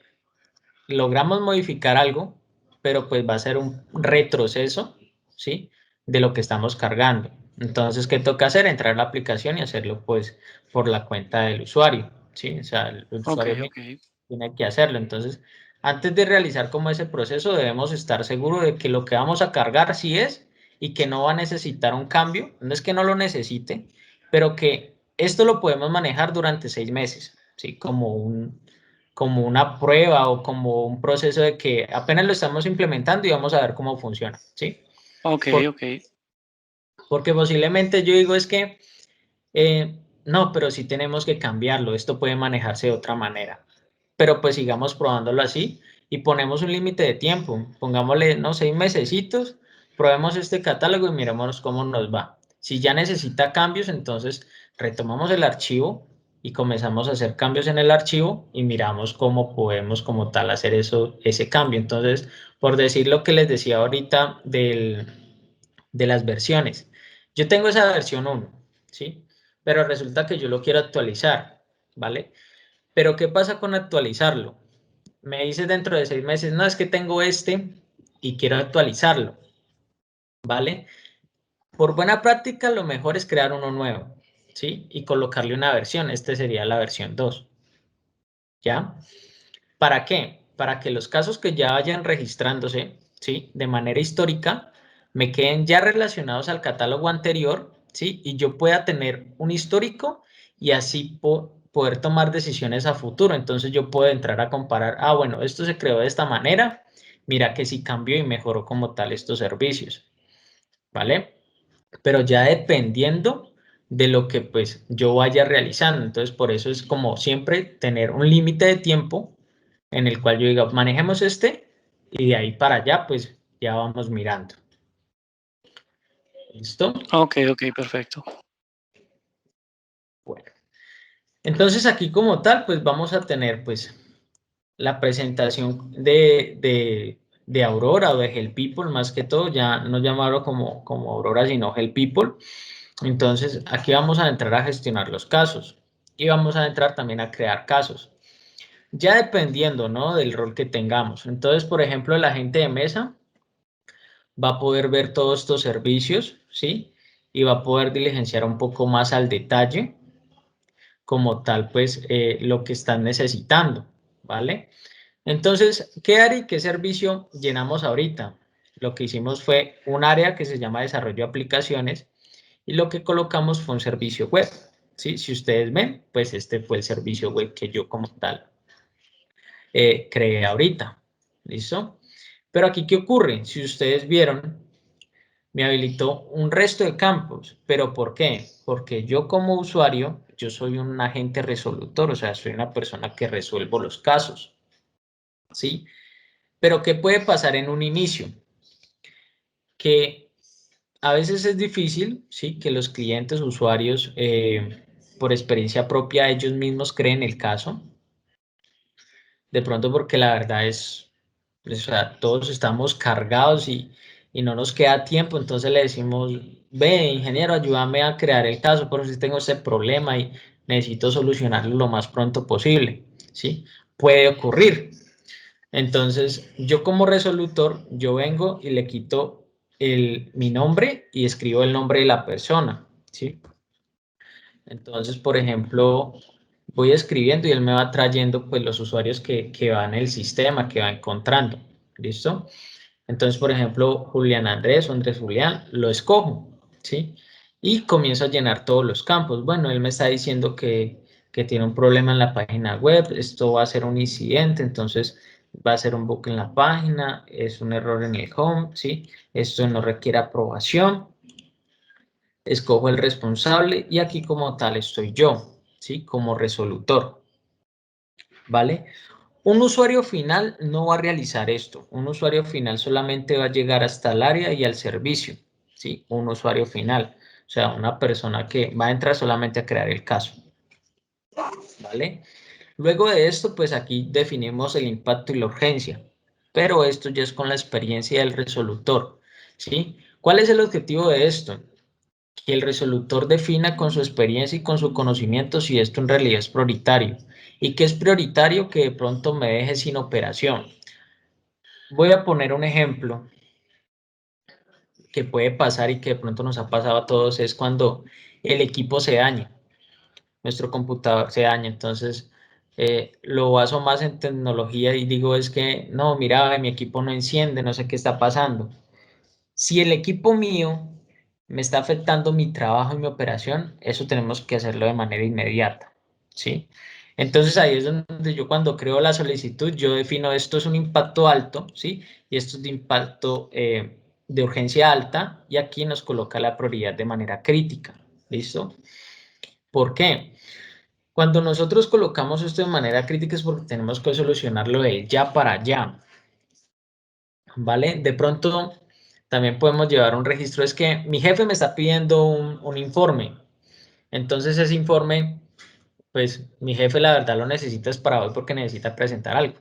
logramos modificar algo, pero pues va a ser un retroceso, ¿sí? De lo que estamos cargando. Entonces, ¿qué toca hacer? Entrar a la aplicación y hacerlo pues por la cuenta del usuario, ¿sí? O sea, el Ok, usuario ok. tiene que hacerlo. Entonces, antes de realizar como ese proceso, debemos estar seguros de que lo que vamos a cargar sí es y que no va a necesitar un cambio. No es que no lo necesite, pero que esto lo podemos manejar durante 6 meses, ¿sí? Como una prueba o como un proceso de que apenas lo estamos implementando y vamos a ver cómo funciona, ¿sí? Ok, Por- ok. Porque posiblemente yo digo es que, no, pero sí tenemos que cambiarlo, esto puede manejarse de otra manera, pero pues sigamos probándolo así y ponemos un límite de tiempo, pongámosle, no, 6 mesecitos, probemos este catálogo y miremos cómo nos va. Si ya necesita cambios, entonces retomamos el archivo y comenzamos a hacer cambios en el archivo y miramos cómo podemos como tal hacer eso, ese cambio. Entonces, por decir lo que les decía ahorita de las versiones, yo tengo esa versión 1, ¿sí? Pero resulta que yo lo quiero actualizar, ¿vale? Pero ¿qué pasa con actualizarlo? Me dices dentro de 6 meses, no, es que tengo este y quiero actualizarlo, ¿vale? Por buena práctica, lo mejor es crear uno nuevo, ¿sí? Y colocarle una versión. Este sería la versión 2, ¿ya? ¿Para qué? Para que los casos que ya vayan registrándose, ¿sí? De manera histórica, me queden ya relacionados al catálogo anterior, ¿sí? Y yo pueda tener un histórico y así poder tomar decisiones a futuro. Entonces yo puedo entrar a comparar, ah, bueno, esto se creó de esta manera, mira que sí cambió y mejoró como tal estos servicios, ¿vale? Pero ya dependiendo de lo que pues yo vaya realizando. Entonces, por eso es como siempre tener un límite de tiempo en el cual yo diga, manejemos este y de ahí para allá pues ya vamos mirando. ¿Listo? Ok, ok, perfecto. Bueno, entonces aquí como tal pues vamos a tener pues la presentación de Aurora o de Help People más que todo, ya no llamarlo como Aurora sino Help People. Entonces, aquí vamos a entrar a gestionar los casos y vamos a entrar también a crear casos, ya dependiendo, ¿no? Del rol que tengamos. Entonces, por ejemplo, el agente de mesa va a poder ver todos estos servicios, ¿sí? Y va a poder diligenciar un poco más al detalle, como tal, pues, lo que están necesitando, ¿vale? Entonces, ¿qué área y qué servicio llenamos ahorita? Lo que hicimos fue un área que se llama desarrollo de aplicaciones y lo que colocamos fue un servicio web, ¿sí? Si ustedes ven, pues este fue el servicio web que yo como tal creé ahorita, ¿listo? Pero aquí, ¿qué ocurre? Si ustedes vieron, me habilitó un resto de campos. ¿Pero por qué? Porque yo como usuario, yo soy un agente resolutor, o sea, soy una persona que resuelvo los casos, ¿sí? Pero ¿qué puede pasar en un inicio? Que a veces es difícil, ¿sí? Que los clientes, usuarios, por experiencia propia, ellos mismos creen el caso. De pronto porque la verdad es, o sea, todos estamos cargados y no nos queda tiempo, entonces le decimos, ve, ingeniero, ayúdame a crear el caso, por si tengo ese problema y necesito solucionarlo lo más pronto posible, ¿sí? Puede ocurrir. Entonces, yo como resolutor, yo vengo y le quito mi nombre y escribo el nombre de la persona, ¿sí? Entonces, por ejemplo, voy escribiendo y él me va trayendo pues los usuarios que van en el sistema, que va encontrando, ¿listo? Entonces, por ejemplo, Julián Andrés o Andrés Julián, lo escojo, ¿sí? Y comienzo a llenar todos los campos. Bueno, él me está diciendo que tiene un problema en la página web, esto va a ser un incidente, entonces va a ser un bug en la página, es un error en el home, ¿sí? Esto no requiere aprobación, escojo el responsable y aquí como tal estoy yo, ¿sí? Como resolutor, ¿vale? Un usuario final no va a realizar esto. Un usuario final solamente va a llegar hasta el área y al servicio, ¿sí? Un usuario final, o sea, una persona que va a entrar solamente a crear el caso, ¿vale? Luego de esto, pues aquí definimos el impacto y la urgencia, pero esto ya es con la experiencia del resolutor, ¿sí? ¿Cuál es el objetivo de esto? Que el resolutor defina con su experiencia y con su conocimiento si esto en realidad es prioritario. ¿Y qué es prioritario? Que de pronto me deje sin operación. Voy a poner un ejemplo que puede pasar y que de pronto nos ha pasado a todos, es cuando el equipo se daña, nuestro computador se daña, entonces lo baso más en tecnología y digo es que no, mira, mi equipo no enciende, no sé qué está pasando. Si el equipo mío me está afectando mi trabajo y mi operación, eso tenemos que hacerlo de manera inmediata, ¿sí? Entonces ahí es donde yo cuando creo la solicitud, yo defino esto es un impacto alto, ¿sí? Y esto es de impacto de urgencia alta y aquí nos coloca la prioridad de manera crítica, ¿listo? ¿Por qué? Cuando nosotros colocamos esto de manera crítica es porque tenemos que solucionarlo de ya para allá, ¿vale? De pronto también podemos llevar un registro, es que mi jefe me está pidiendo un informe, entonces ese informe, pues mi jefe la verdad lo necesita es para hoy porque necesita presentar algo.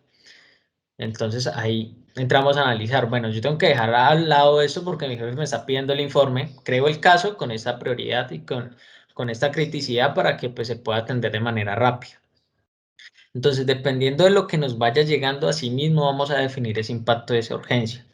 Entonces ahí entramos a analizar, bueno, yo tengo que dejar al lado eso porque mi jefe me está pidiendo el informe, creo el caso con esta prioridad y con esta criticidad para que pues se pueda atender de manera rápida. Entonces, dependiendo de lo que nos vaya llegando, así mismo vamos a definir ese impacto de esa urgencia.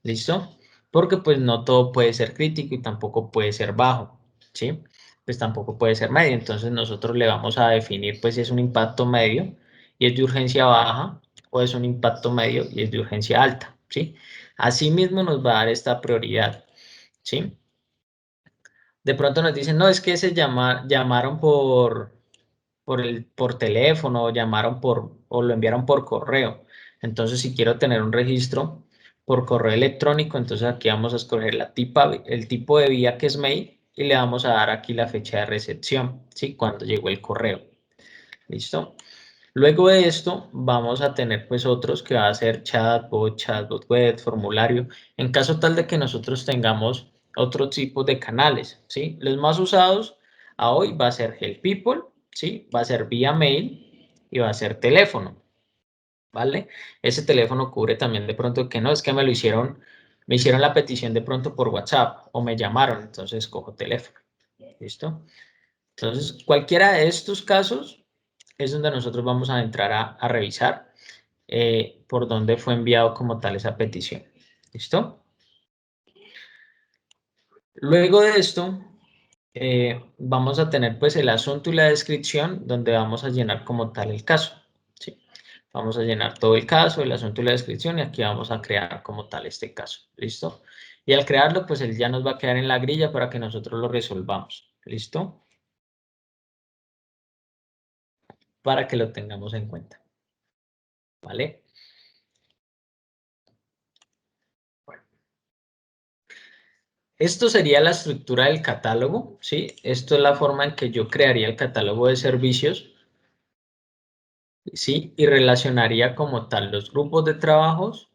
¿Listo? Porque pues no todo puede ser crítico y tampoco puede ser bajo, ¿sí? Pues tampoco puede ser medio. Entonces nosotros le vamos a definir pues si es un impacto medio y es de urgencia baja o es un impacto medio y es de urgencia alta, ¿sí? Asimismo nos va a dar esta prioridad, ¿sí? De pronto nos dicen, no, es que llamaron por teléfono o llamaron o lo enviaron por correo. Entonces, si quiero tener un registro por correo electrónico, entonces aquí vamos a escoger el tipo de vía que es mail y le vamos a dar aquí la fecha de recepción, ¿sí? Cuando llegó el correo. ¿Listo? Luego de esto vamos a tener pues otros que va a ser chatbot web, formulario, en caso tal de que nosotros tengamos otro tipo de canales, ¿sí? Los más usados a hoy va a ser Help People, ¿sí? Va a ser vía mail y va a ser teléfono, ¿vale? Ese teléfono cubre también de pronto que no, es que me hicieron la petición de pronto por WhatsApp o me llamaron, entonces cojo teléfono, ¿listo? Entonces, cualquiera de estos casos es donde nosotros vamos a entrar a revisar por dónde fue enviado como tal esa petición. ¿Listo? Luego de esto, vamos a tener pues el asunto y la descripción donde vamos a llenar como tal el caso. ¿Sí? Vamos a llenar todo el caso, el asunto y la descripción y aquí vamos a crear como tal este caso. ¿Listo? Y al crearlo, pues él ya nos va a quedar en la grilla para que nosotros lo resolvamos. ¿Listo? Para que lo tengamos en cuenta. ¿Vale? Bueno. Esto sería la estructura del catálogo, ¿sí? Esto es la forma en que yo crearía el catálogo de servicios, ¿sí? Y relacionaría como tal los grupos de trabajos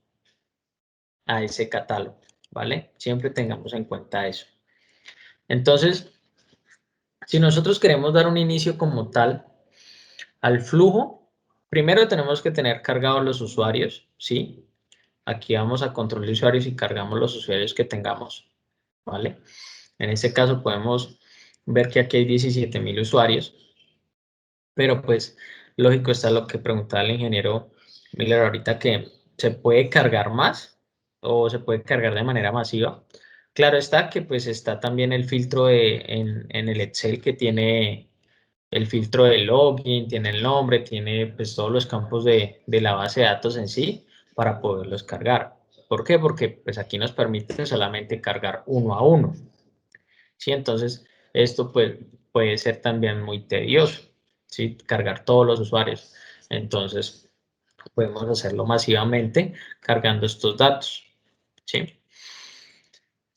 a ese catálogo, ¿vale? Siempre tengamos en cuenta eso. Entonces, si nosotros queremos dar un inicio como tal al flujo, primero tenemos que tener cargados los usuarios, ¿sí? Aquí vamos a control de usuarios y cargamos los usuarios que tengamos, ¿vale? En este caso podemos ver que aquí hay 17.000 usuarios, pero pues lógico está lo que preguntaba el ingeniero Miller ahorita, que se puede cargar más o se puede cargar de manera masiva. Claro está que pues está también el filtro en el Excel, que tiene el filtro de login, tiene el nombre, tiene pues todos los campos de la base de datos en sí para poderlos cargar. ¿Por qué? Porque pues aquí nos permite solamente cargar uno a uno, ¿sí? Entonces esto pues puede ser también muy tedioso, ¿sí? Cargar todos los usuarios. Entonces podemos hacerlo masivamente cargando estos datos, ¿sí?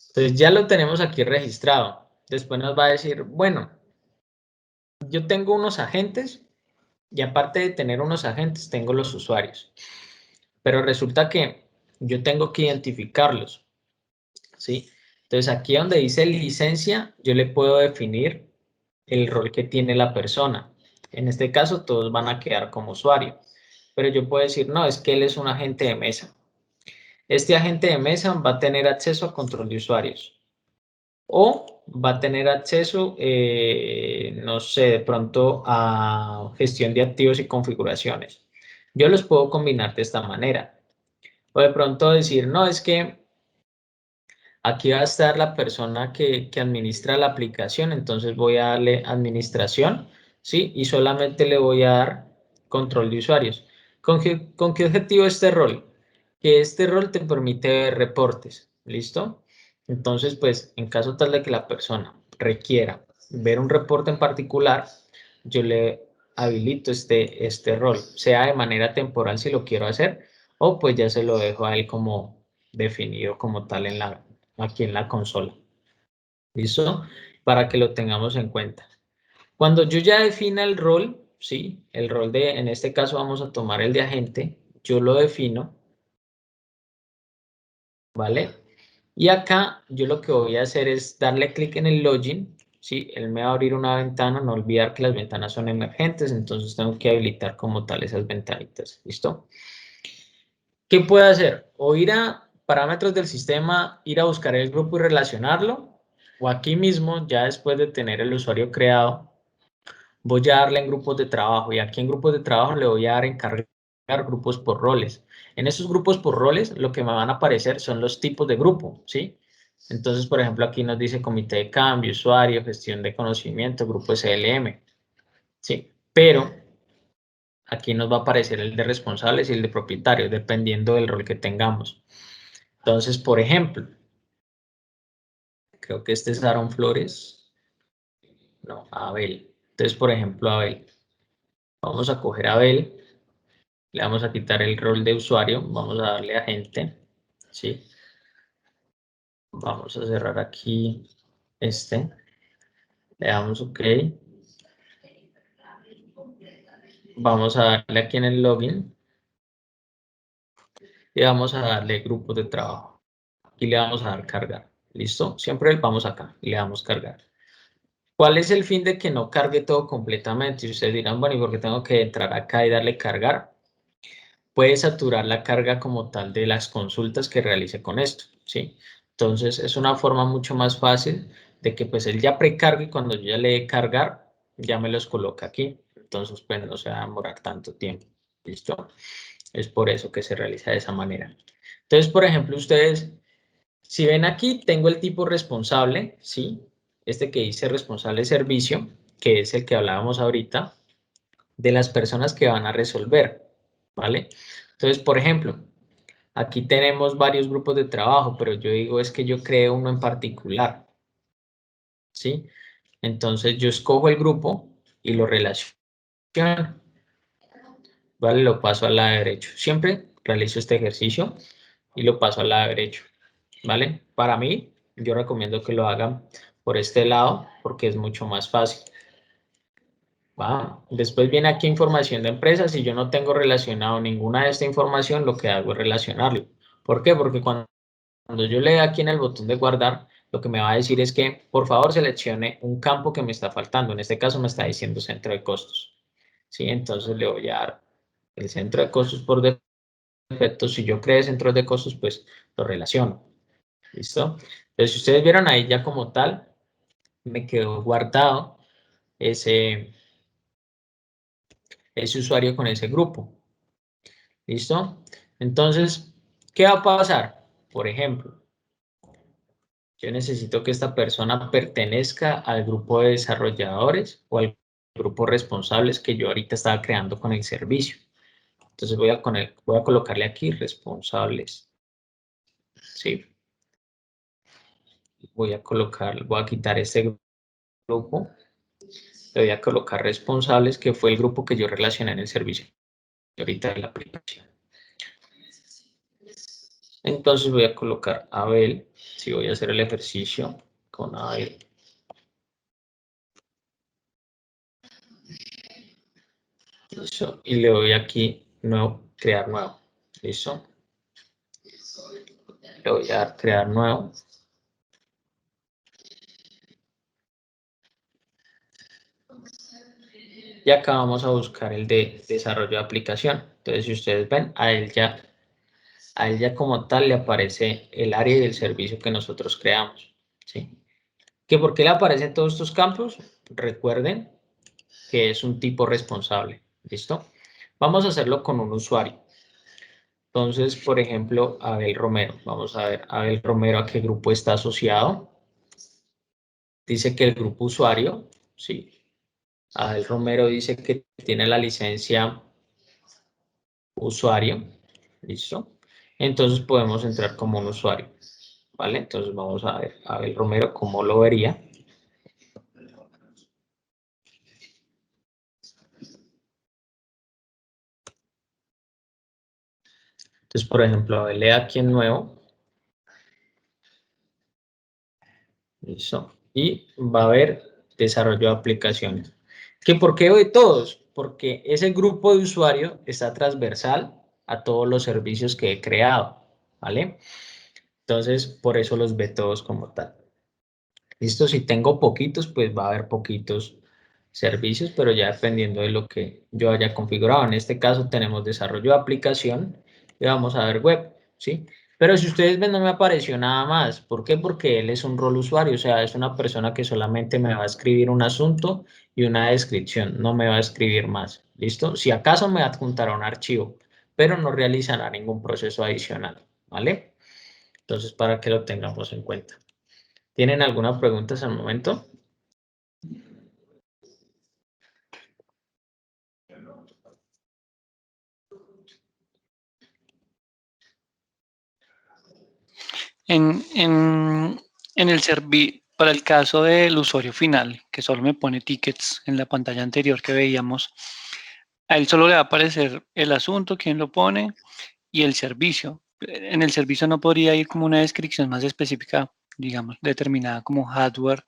Entonces ya lo tenemos aquí registrado. Después nos va a decir, bueno, yo tengo unos agentes y aparte de tener unos agentes, tengo los usuarios. Pero resulta que yo tengo que identificarlos, ¿sí? Entonces aquí donde dice licencia, yo le puedo definir el rol que tiene la persona. En este caso, todos van a quedar como usuario. Pero yo puedo decir, no, es que él es un agente de mesa. Este agente de mesa va a tener acceso a control de usuarios. O va a tener acceso, no sé, de pronto a gestión de activos y configuraciones. Yo los puedo combinar de esta manera. O de pronto decir, no, es que aquí va a estar la persona que administra la aplicación, entonces voy a darle administración, ¿sí? Y solamente le voy a dar control de usuarios. Con qué objetivo este rol? Que este rol te permite ver reportes, ¿listo? Entonces, pues, en caso tal de que la persona requiera ver un reporte en particular, yo le habilito este rol, sea de manera temporal si lo quiero hacer, o pues ya se lo dejo a él como definido como tal aquí en la consola. ¿Listo? Para que lo tengamos en cuenta. Cuando yo ya defina el rol, ¿sí? El rol en este caso vamos a tomar el de agente, yo lo defino, ¿vale? Y acá yo lo que voy a hacer es darle clic en el login, ¿sí? Él me va a abrir una ventana, no olvidar que las ventanas son emergentes, entonces tengo que habilitar como tal esas ventanitas, ¿listo? ¿Qué puedo hacer? O ir a parámetros del sistema, ir a buscar el grupo y relacionarlo, o aquí mismo, ya después de tener el usuario creado, voy a darle en grupos de trabajo, y aquí en grupos de trabajo le voy a dar encargar grupos por roles. En esos grupos por roles, lo que me van a aparecer son los tipos de grupo, ¿sí? Entonces, por ejemplo, aquí nos dice comité de cambio, usuario, gestión de conocimiento, grupo SLM, ¿sí? Pero aquí nos va a aparecer el de responsables y el de propietarios, dependiendo del rol que tengamos. Entonces, por ejemplo, creo que este es Aaron Flores. No, Abel. Entonces, por ejemplo, Abel. Vamos a coger a Abel. Le vamos a quitar el rol de usuario. Vamos a darle a agente. ¿Sí? Vamos a cerrar aquí este. Le damos OK. Vamos a darle aquí en el login. Y vamos a darle grupos de trabajo. Aquí le vamos a dar cargar. ¿Listo? Siempre vamos acá y le damos cargar. ¿Cuál es el fin de que no cargue todo completamente? Y ustedes dirán, bueno, ¿y por qué tengo que entrar acá y darle cargar? Puede saturar la carga como tal de las consultas que realice con esto, ¿sí? Entonces, es una forma mucho más fácil de que pues él ya precargue y cuando yo ya le dé cargar, ya me los coloca aquí. Entonces, pues no se va a demorar tanto tiempo, ¿listo? Es por eso que se realiza de esa manera. Entonces, por ejemplo, ustedes, si ven aquí, tengo el tipo responsable, ¿sí? Este que dice responsable de servicio, que es el que hablábamos ahorita, de las personas que van a resolver, ¿vale? Entonces, por ejemplo, aquí tenemos varios grupos de trabajo, pero yo digo es que yo creo uno en particular, ¿sí? Entonces, yo escojo el grupo y lo relaciono, ¿vale? Lo paso al lado derecho. Siempre realizo este ejercicio y lo paso al lado derecho, ¿vale? Para mí, yo recomiendo que lo hagan por este lado porque es mucho más fácil. Después viene aquí información de empresas. Si yo no tengo relacionado ninguna de esta información, lo que hago es relacionarlo. ¿Por qué? Porque cuando yo le dé aquí en el botón de guardar, lo que me va a decir es que por favor seleccione un campo que me está faltando. En este caso me está diciendo centro de costos. ¿Sí? Entonces le voy a dar el centro de costos por defecto. Si yo creé centros de costos, pues lo relaciono. ¿Listo? Entonces, si ustedes vieron ahí ya como tal, me quedó guardado ese usuario con ese grupo. ¿Listo? Entonces, ¿qué va a pasar? Por ejemplo, yo necesito que esta persona pertenezca al grupo de desarrolladores o al grupo responsables que yo ahorita estaba creando con el servicio. Entonces voy a colocarle aquí responsables. ¿Sí? Voy a quitar este grupo. Le voy a colocar responsables, que fue el grupo que yo relacioné en el servicio ahorita de la aplicación. Entonces voy a colocar Abel, si voy a hacer el ejercicio con Abel. Listo. Y le doy aquí nuevo, crear nuevo. Listo. Le voy a dar crear nuevo. Y acá vamos a buscar el de desarrollo de aplicación. Entonces, si ustedes ven, a él ya como tal le aparece el área del servicio que nosotros creamos. ¿Sí? ¿Que por qué le aparecen todos estos campos? Recuerden que es un tipo responsable. ¿Listo? Vamos a hacerlo con un usuario. Entonces, por ejemplo, Abel Romero. Vamos a ver, Abel Romero, ¿a qué grupo está asociado? Dice que el grupo usuario, sí. Abel Romero dice que tiene la licencia usuario. ¿Listo? Entonces podemos entrar como un usuario. ¿Vale? Entonces vamos a ver, Abel Romero, ¿cómo lo vería? Entonces, por ejemplo, Abel le da aquí en nuevo. Listo. Y va a haber desarrollo de aplicaciones. ¿Que por qué hoy todos? Porque ese grupo de usuario está transversal a todos los servicios que he creado, ¿vale? Entonces, por eso los ve todos como tal. Listo, si tengo poquitos, pues va a haber poquitos servicios, pero ya dependiendo de lo que yo haya configurado. En este caso tenemos desarrollo de aplicación y vamos a ver web, ¿sí? Pero si ustedes ven, no me apareció nada más. ¿Por qué? Porque él es un rol usuario, o sea, es una persona que solamente me va a escribir un asunto y una descripción, no me va a escribir más, ¿listo? Si acaso me adjuntará un archivo, pero no realizará ningún proceso adicional, ¿vale? Entonces, para que lo tengamos en cuenta. ¿Tienen alguna pregunta hasta el momento? En el para el caso del usuario final, que solo me pone tickets en la pantalla anterior que veíamos, a él solo le va a aparecer el asunto, quién lo pone y el servicio. En el servicio no podría ir como una descripción más específica, digamos, determinada como hardware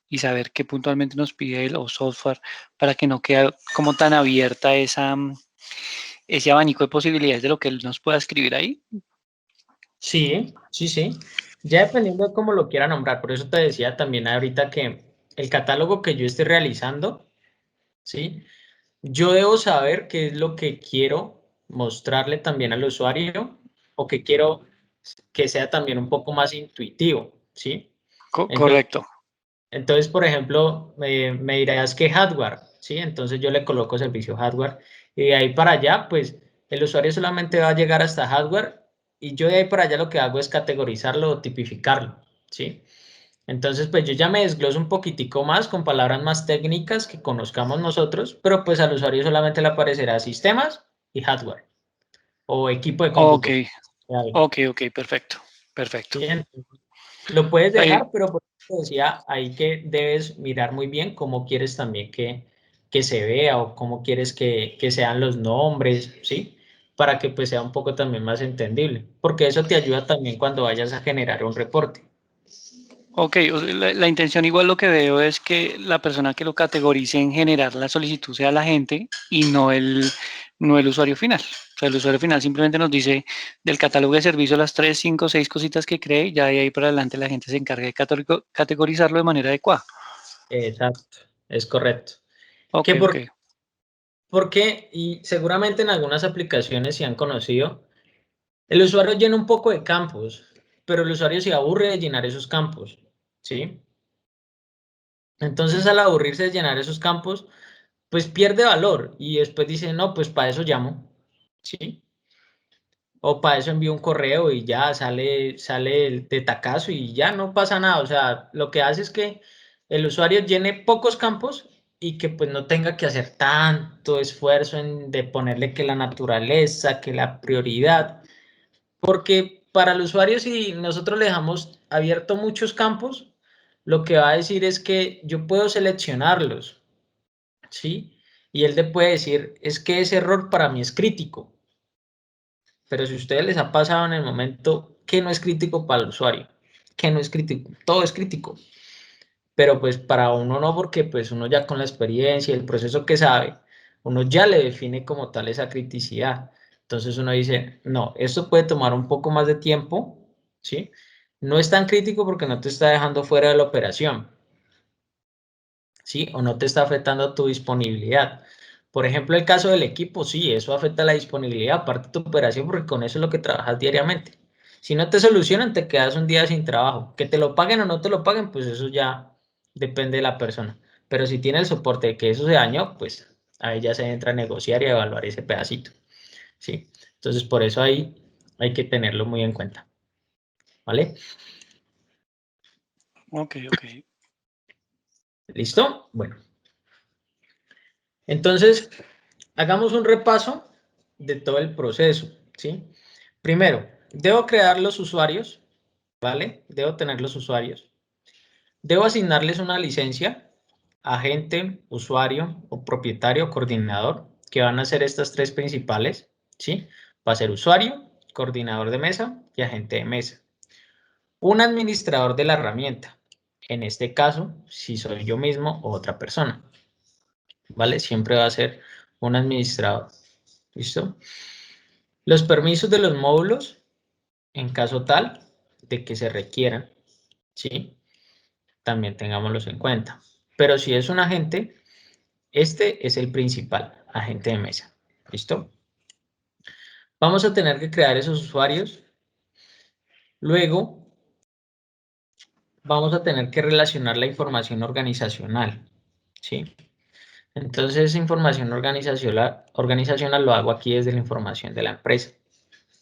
y saber qué puntualmente nos pide él o software para que no quede como tan abierta ese abanico de posibilidades de lo que él nos pueda escribir ahí. Sí, sí, sí. Ya dependiendo de cómo lo quiera nombrar. Por eso te decía también ahorita que el catálogo que yo esté realizando, ¿sí? Yo debo saber qué es lo que quiero mostrarle también al usuario o que quiero que sea también un poco más intuitivo, ¿sí? Entonces, Correcto. entonces, por ejemplo, me dirás que hardware, ¿sí? Entonces yo le coloco servicio hardware y de ahí para allá, pues el usuario solamente va a llegar hasta hardware y yo de ahí para allá lo que hago es categorizarlo o tipificarlo, ¿sí? Entonces, pues yo ya me desgloso un poquitico más con palabras más técnicas que conozcamos nosotros, pero pues al usuario solamente le aparecerá sistemas y hardware o equipo de Ok, cómputo. ok, perfecto, perfecto. ¿Sí? Lo puedes Ahí, dejar, pero por eso decía ahí que debes mirar muy bien cómo quieres también que se vea o cómo quieres que sean los nombres, ¿sí? Para que pues sea un poco también más entendible, porque eso te ayuda también cuando vayas a generar un reporte. Ok, la intención igual lo que veo es que la persona que lo categorice en generar la solicitud sea la gente y no el usuario final. O sea, el usuario final simplemente nos dice del catálogo de servicios las 3, 5, 6 cositas que cree y ya de ahí para adelante la gente se encarga de categorizarlo de manera adecuada. Exacto, es correcto. Ok, ¿Qué ok. por qué? Y seguramente en algunas aplicaciones se han conocido, el usuario llena un poco de campos, pero el usuario se aburre de llenar esos campos, ¿sí? Entonces, al aburrirse de llenar esos campos, pues pierde valor y después dice, no, pues para eso llamo, ¿sí? O para eso envío un correo y ya sale el de tacazo y ya no pasa nada. O sea, lo que hace es que el usuario llene pocos campos y que pues no tenga que hacer tanto esfuerzo de ponerle que la naturaleza, que la prioridad. Porque para el usuario, si nosotros le dejamos abierto muchos campos, lo que va a decir es que yo puedo seleccionarlos, ¿sí? Y él le puede decir, es que ese error para mí es crítico. Pero si a ustedes les ha pasado en el momento que no es crítico para el usuario, que no es crítico, todo es crítico, pero pues para uno no, porque pues uno ya con la experiencia y el proceso que sabe, uno ya le define como tal esa criticidad. Entonces uno dice, no, esto puede tomar un poco más de tiempo, ¿sí? No es tan crítico porque no te está dejando fuera de la operación, ¿sí? O no te está afectando tu disponibilidad. Por ejemplo, el caso del equipo, sí, eso afecta la disponibilidad, aparte de tu operación, porque con eso es lo que trabajas diariamente. Si no te solucionan, te quedas un día sin trabajo. Que te lo paguen o no te lo paguen, pues eso ya depende de la persona. Pero si tiene el soporte de que eso se dañó, pues ahí ya se entra a negociar y a evaluar ese pedacito, ¿sí? Entonces, por eso ahí hay que tenerlo muy en cuenta, ¿vale? Ok, ok. ¿Listo? Bueno, entonces hagamos un repaso de todo el proceso, ¿sí? Primero, debo crear los usuarios, ¿vale? Debo tener los usuarios. Debo asignarles una licencia, agente, usuario o propietario o coordinador, que van a ser estas tres principales, ¿sí? Va a ser usuario, coordinador de mesa y agente de mesa. Un administrador de la herramienta, en este caso, si soy yo mismo o otra persona, ¿vale? Siempre va a ser un administrador, ¿listo? Los permisos de los módulos, en caso tal de que se requieran, ¿sí? También tengámoslos en cuenta. Pero si es un agente, este es el principal, agente de mesa. ¿Listo? Vamos a tener que crear esos usuarios. Luego, vamos a tener que relacionar la información organizacional, ¿sí? Entonces, esa información organizacional lo hago aquí desde la información de la empresa,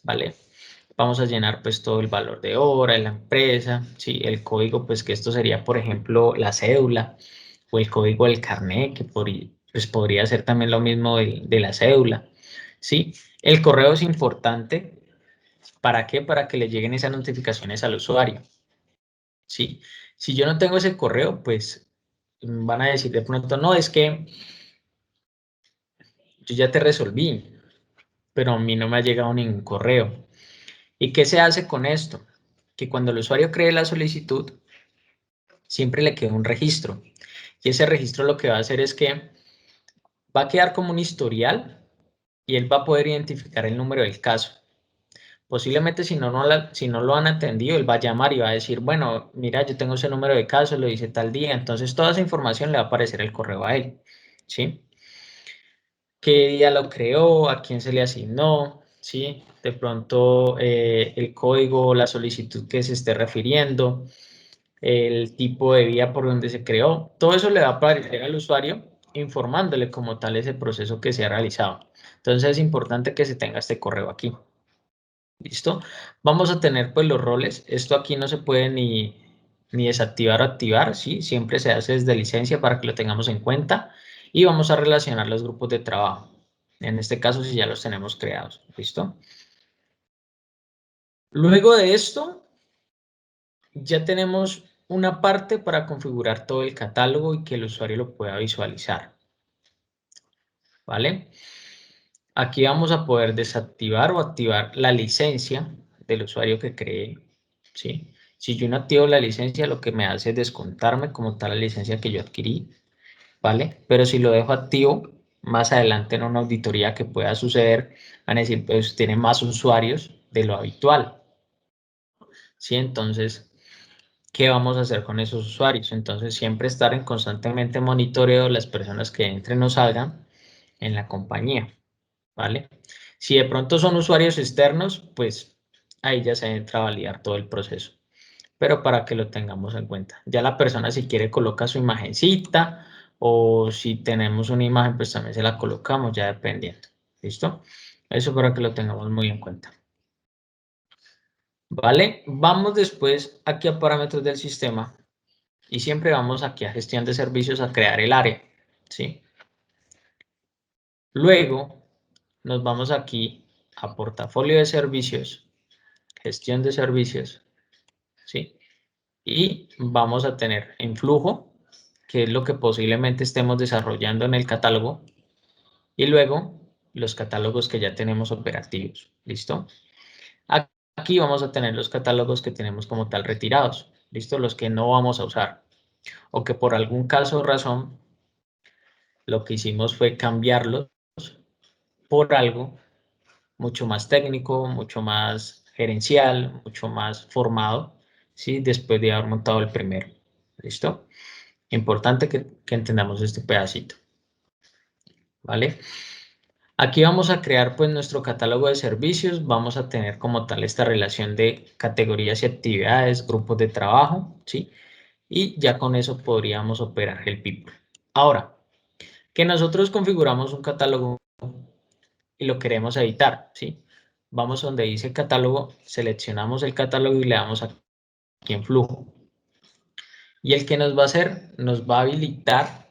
¿vale? Vamos a llenar pues todo el valor de hora de la empresa, ¿sí? El código, pues que esto sería, por ejemplo, la cédula o el código del carnet, que pues, podría ser también lo mismo de la cédula, ¿sí? El correo es importante, ¿para qué? Para que le lleguen esas notificaciones al usuario, ¿sí? Si yo no tengo ese correo, pues van a decir de pronto, no, es que yo ya te resolví, pero a mí no me ha llegado ningún correo. ¿Y qué se hace con esto? Que cuando el usuario cree la solicitud, siempre le queda un registro. Y ese registro lo que va a hacer es que va a quedar como un historial y él va a poder identificar el número del caso. Posiblemente si no lo han atendido, él va a llamar y va a decir, bueno, mira, yo tengo ese número de caso, lo hice tal día, entonces toda esa información le va a aparecer el correo a él, ¿sí? ¿Qué día lo creó? ¿A quién se le asignó? ¿Sí? De pronto el código, la solicitud que se esté refiriendo, el tipo de vía por donde se creó, todo eso le va a aparecer al usuario informándole como tal ese proceso que se ha realizado. Entonces es importante que se tenga este correo aquí. ¿Listo? Vamos a tener pues los roles. Esto aquí no se puede ni desactivar o activar, ¿sí? Siempre se hace desde licencia para que lo tengamos en cuenta. Y vamos a relacionar los grupos de trabajo. En este caso, si ya los tenemos creados. ¿Listo? Luego de esto, ya tenemos una parte para configurar todo el catálogo y que el usuario lo pueda visualizar. ¿Vale? Aquí vamos a poder desactivar o activar la licencia del usuario que cree, ¿sí? Si yo no activo la licencia, lo que me hace es descontarme como tal la licencia que yo adquirí, ¿vale? Pero si lo dejo activo, más adelante en una auditoría que pueda suceder, van a decir, pues tiene más usuarios de lo habitual, ¿sí? Entonces, ¿qué vamos a hacer con esos usuarios? Entonces, siempre estar en constantemente monitoreo de las personas que entren o salgan en la compañía, ¿vale? Si de pronto son usuarios externos, pues ahí ya se entra a validar todo el proceso, pero para que lo tengamos en cuenta. Ya la persona si quiere coloca su imagencita o si tenemos una imagen, pues también se la colocamos ya dependiendo. ¿Listo? Eso para que lo tengamos muy en cuenta. ¿Vale? Vamos después aquí a parámetros del sistema y siempre vamos aquí a gestión de servicios a crear el área. ¿Sí? Luego nos vamos aquí a portafolio de servicios, gestión de servicios, ¿sí? Y vamos a tener en flujo, que es lo que posiblemente estemos desarrollando en el catálogo, y luego los catálogos que ya tenemos operativos, ¿listo? Aquí vamos a tener los catálogos que tenemos como tal retirados, ¿listo? Los que no vamos a usar, o que por algún caso o razón lo que hicimos fue cambiarlos por algo mucho más técnico, mucho más gerencial, mucho más formado, ¿sí? Después de haber montado el primero, ¿listo? Importante que entendamos este pedacito, ¿vale? Aquí vamos a crear pues nuestro catálogo de servicios, vamos a tener como tal esta relación de categorías y actividades, grupos de trabajo, ¿sí? Y ya con eso podríamos operar el people. Ahora, que nosotros configuramos un catálogo y lo queremos editar, ¿sí? Vamos donde dice catálogo, seleccionamos el catálogo y le damos aquí en flujo. Y el que nos va a hacer, nos va a habilitar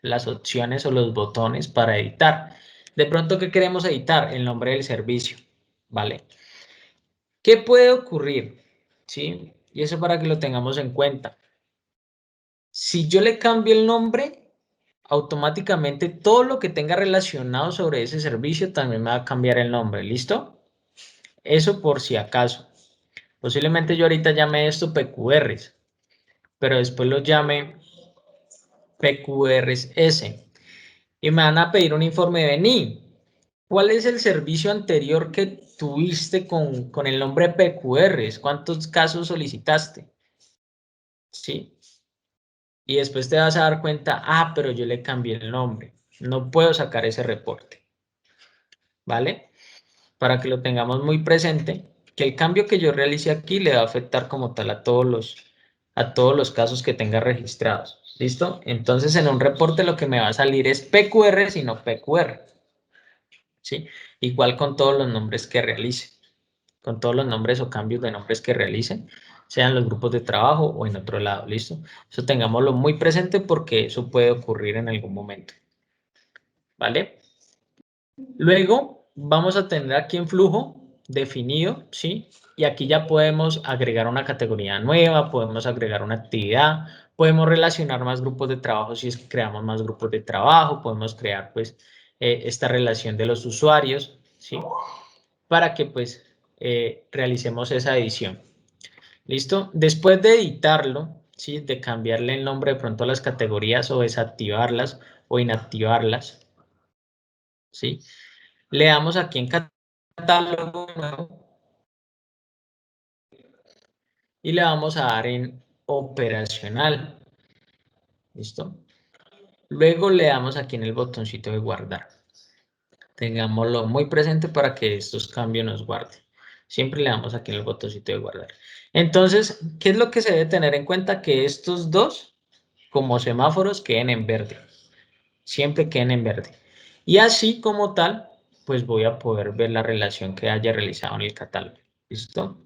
las opciones o los botones para editar. De pronto, ¿qué queremos editar? El nombre del servicio, ¿vale? ¿Qué puede ocurrir? ¿Sí? Y eso para que lo tengamos en cuenta. Si yo le cambio el nombre, automáticamente todo lo que tenga relacionado sobre ese servicio también me va a cambiar el nombre, ¿listo? Eso por si acaso. Posiblemente yo ahorita llame esto PQRs, pero después lo llame PQRS y me van a pedir un informe de BNI. ¿Cuál es el servicio anterior que tuviste con el nombre PQRs? ¿Cuántos casos solicitaste? ¿Sí? Y después te vas a dar cuenta, pero yo le cambié el nombre. No puedo sacar ese reporte. ¿Vale? Para que lo tengamos muy presente, que el cambio que yo realice aquí le va a afectar como tal a todos los casos que tenga registrados. ¿Listo? Entonces en un reporte lo que me va a salir es PQR, sino PQR. ¿Sí? Igual con todos los nombres que realice, con todos los nombres o cambios de nombres que realicen, sean los grupos de trabajo o en otro lado, ¿listo? Eso tengámoslo muy presente porque eso puede ocurrir en algún momento, ¿vale? Luego vamos a tener aquí en flujo definido, ¿sí? Y aquí ya podemos agregar una categoría nueva, podemos agregar una actividad, podemos relacionar más grupos de trabajo si es que creamos más grupos de trabajo, podemos crear pues esta relación de los usuarios, ¿sí? Para que pues realicemos esa edición. ¿Listo? Después de editarlo, ¿sí? De cambiarle el nombre de pronto a las categorías o desactivarlas o inactivarlas, ¿sí? Le damos aquí en catálogo nuevo y le vamos a dar en operacional. ¿Listo? Luego le damos aquí en el botoncito de guardar. Tengámoslo muy presente para que estos cambios nos guarden. Siempre le damos aquí en el botoncito de guardar. Entonces, ¿qué es lo que se debe tener en cuenta? Que estos dos, como semáforos, queden en verde. Siempre queden en verde. Y así como tal, pues voy a poder ver la relación que haya realizado en el catálogo. ¿Listo?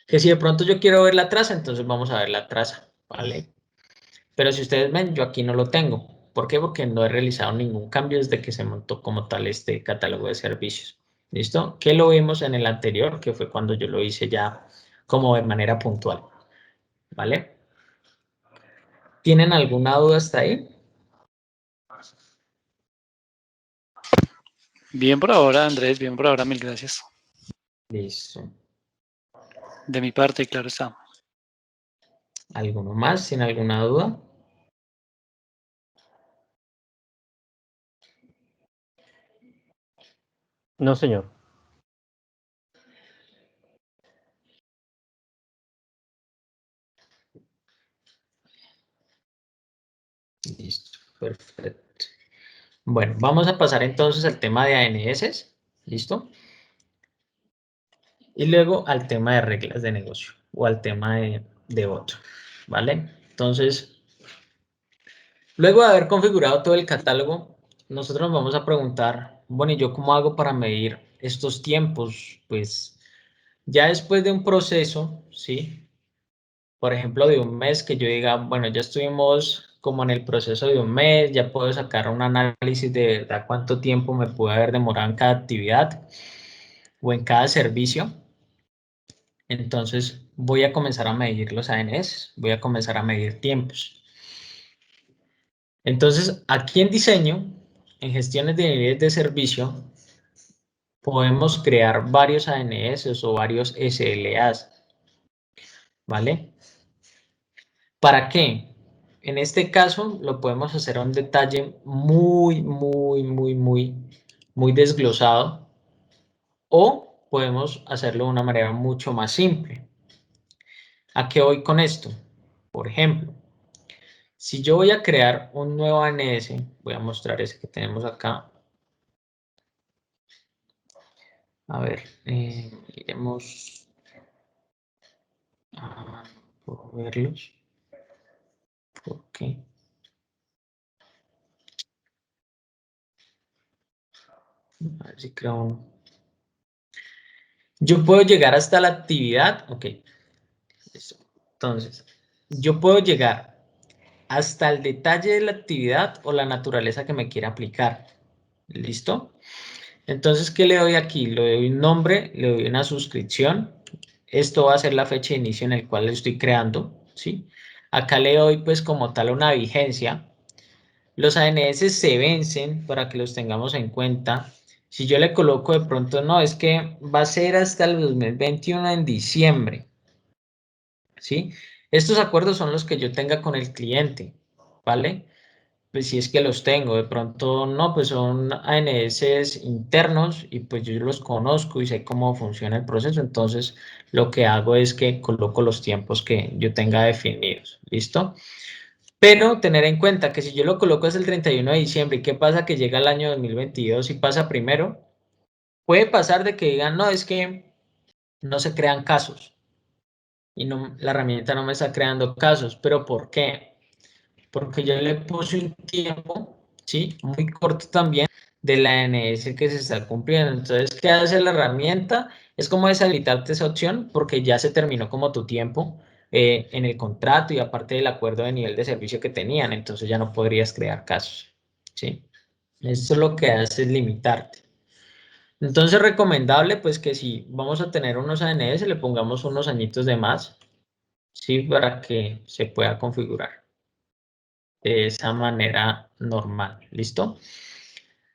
Que si de pronto yo quiero ver la traza, entonces vamos a ver la traza, ¿vale? Pero si ustedes ven, yo aquí no lo tengo. ¿Por qué? Porque no he realizado ningún cambio desde que se montó como tal este catálogo de servicios. ¿Listo? Que lo vimos en el anterior, que fue cuando yo lo hice ya como de manera puntual, ¿vale? ¿Tienen alguna duda hasta ahí? Bien por ahora, Andrés, bien por ahora, mil gracias. Listo. De mi parte, claro está. ¿Alguno más sin alguna duda? No, señor. Listo, perfecto. Bueno, vamos a pasar entonces al tema de ANS, ¿listo? Y luego al tema de reglas de negocio o al tema de otro, ¿vale? Entonces, luego de haber configurado todo el catálogo, nosotros nos vamos a preguntar, bueno, ¿y yo cómo hago para medir estos tiempos? Pues ya después de un proceso, ¿sí? Por ejemplo, de un mes que yo diga, bueno, ya estuvimos como en el proceso de un mes, ya puedo sacar un análisis de verdad cuánto tiempo me puede haber demorado en cada actividad o en cada servicio. Entonces voy a comenzar a medir los ANS, voy a comenzar a medir tiempos. Entonces, aquí en diseño, en gestiones de niveles de servicio, podemos crear varios ANS o varios SLAs, ¿vale? ¿Para qué? En este caso lo podemos hacer a un detalle muy desglosado o podemos hacerlo de una manera mucho más simple. ¿A qué voy con esto? Por ejemplo, si yo voy a crear un nuevo ANS, voy a mostrar ese que tenemos acá. A ver, iremos a puedo verlos. ¿Por qué? A ver si creo uno. Yo puedo llegar hasta la actividad. Ok, listo. Entonces, yo puedo llegar hasta el detalle de la actividad o la naturaleza que me quiera aplicar. ¿Listo? Entonces, ¿qué le doy aquí? Le doy un nombre, le doy una suscripción. Esto va a ser la fecha de inicio en el cual estoy creando, ¿sí? Acá le doy pues como tal una vigencia. Los ANS se vencen para que los tengamos en cuenta. Si yo le coloco de pronto, no, es que va a ser hasta el 2021 en diciembre, ¿sí? Estos acuerdos son los que yo tenga con el cliente, ¿vale? Pues si es que los tengo, de pronto no, pues son ANS internos y pues yo los conozco y sé cómo funciona el proceso, entonces lo que hago es que coloco los tiempos que yo tenga definidos, ¿listo? Pero tener en cuenta que si yo lo coloco es el 31 de diciembre, ¿y qué pasa que llega el año 2022 y pasa primero? Puede pasar de que digan, no, es que no se crean casos y no, la herramienta no me está creando casos, pero ¿por qué? Porque yo le puse un tiempo, ¿sí? Muy corto también de la ANS que se está cumpliendo. Entonces, ¿qué hace la herramienta? Es como deshabilitarte esa opción porque ya se terminó como tu tiempo en el contrato y aparte del acuerdo de nivel de servicio que tenían, entonces ya no podrías crear casos, ¿sí? Esto lo que hace es limitarte. Entonces, recomendable pues que si vamos a tener unos ANS, le pongamos unos añitos de más, ¿sí? Para que se pueda configurar de esa manera normal, ¿listo?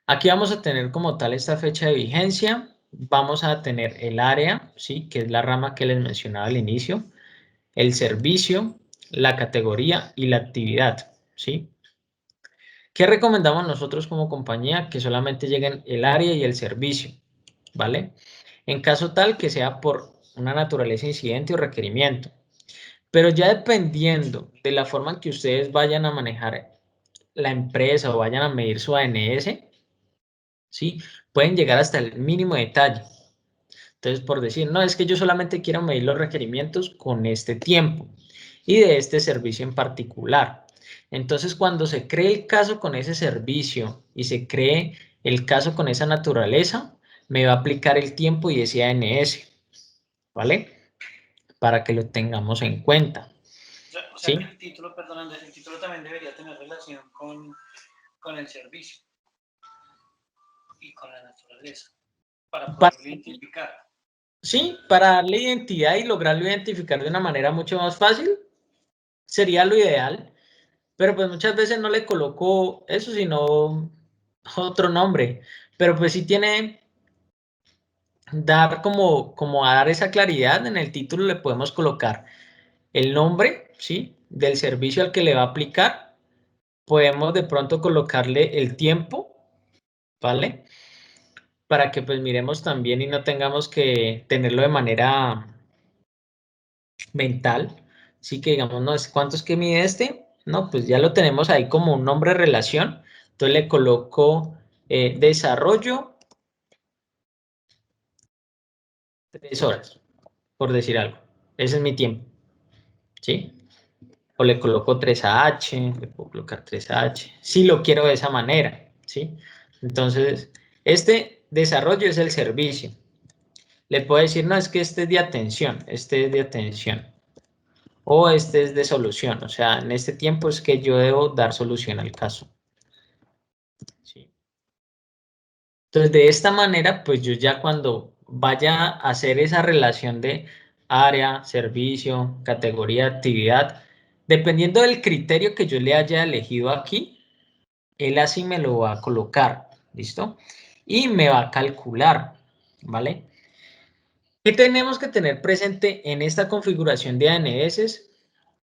Aquí vamos a tener como tal esta fecha de vigencia, vamos a tener el área, ¿sí? Que es la rama que les mencionaba al inicio, el servicio, la categoría y la actividad, ¿sí? ¿Qué recomendamos nosotros como compañía? Que solamente lleguen el área y el servicio, ¿vale? En caso tal que sea por una naturaleza incidente o requerimiento. Pero ya dependiendo de la forma en que ustedes vayan a manejar la empresa o vayan a medir su ANS, ¿sí? Pueden llegar hasta el mínimo detalle. Entonces, por decir, no, es que yo solamente quiero medir los requerimientos con este tiempo y de este servicio en particular. Entonces, cuando se cree el caso con ese servicio y se cree el caso con esa naturaleza, me va a aplicar el tiempo y ese ANS, ¿vale? Para que lo tengamos en cuenta. O sea ¿Sí? que el título, perdón, el título también debería tener relación con el servicio y con la naturaleza, para poderlo identificar. Sí, para darle identidad y lograrlo identificar de una manera mucho más fácil, sería lo ideal, pero pues muchas veces no le coloco eso, sino otro nombre, pero pues sí tiene dar como a dar esa claridad, en el título le podemos colocar el nombre, ¿sí?, del servicio al que le va a aplicar. Podemos de pronto colocarle el tiempo, ¿vale? Para que pues miremos también y no tengamos que tenerlo de manera mental. Sí, que digamos, no es cuánto es que mide este. No, pues ya lo tenemos ahí como un nombre relación. Entonces le coloco desarrollo 3 horas, por decir algo. Ese es mi tiempo, ¿sí? O le coloco 3H, le puedo colocar 3H, si lo quiero de esa manera, ¿sí? Entonces, este desarrollo es el servicio. Le puedo decir, no, es que este es de atención, este es de atención, o este es de solución, o sea, en este tiempo es que yo debo dar solución al caso, ¿sí? Entonces, de esta manera, pues yo ya cuando vaya a hacer esa relación de área, servicio, categoría, actividad, dependiendo del criterio que yo le haya elegido aquí, él así me lo va a colocar, ¿listo? Y me va a calcular, ¿vale? ¿Qué tenemos que tener presente en esta configuración de ANS?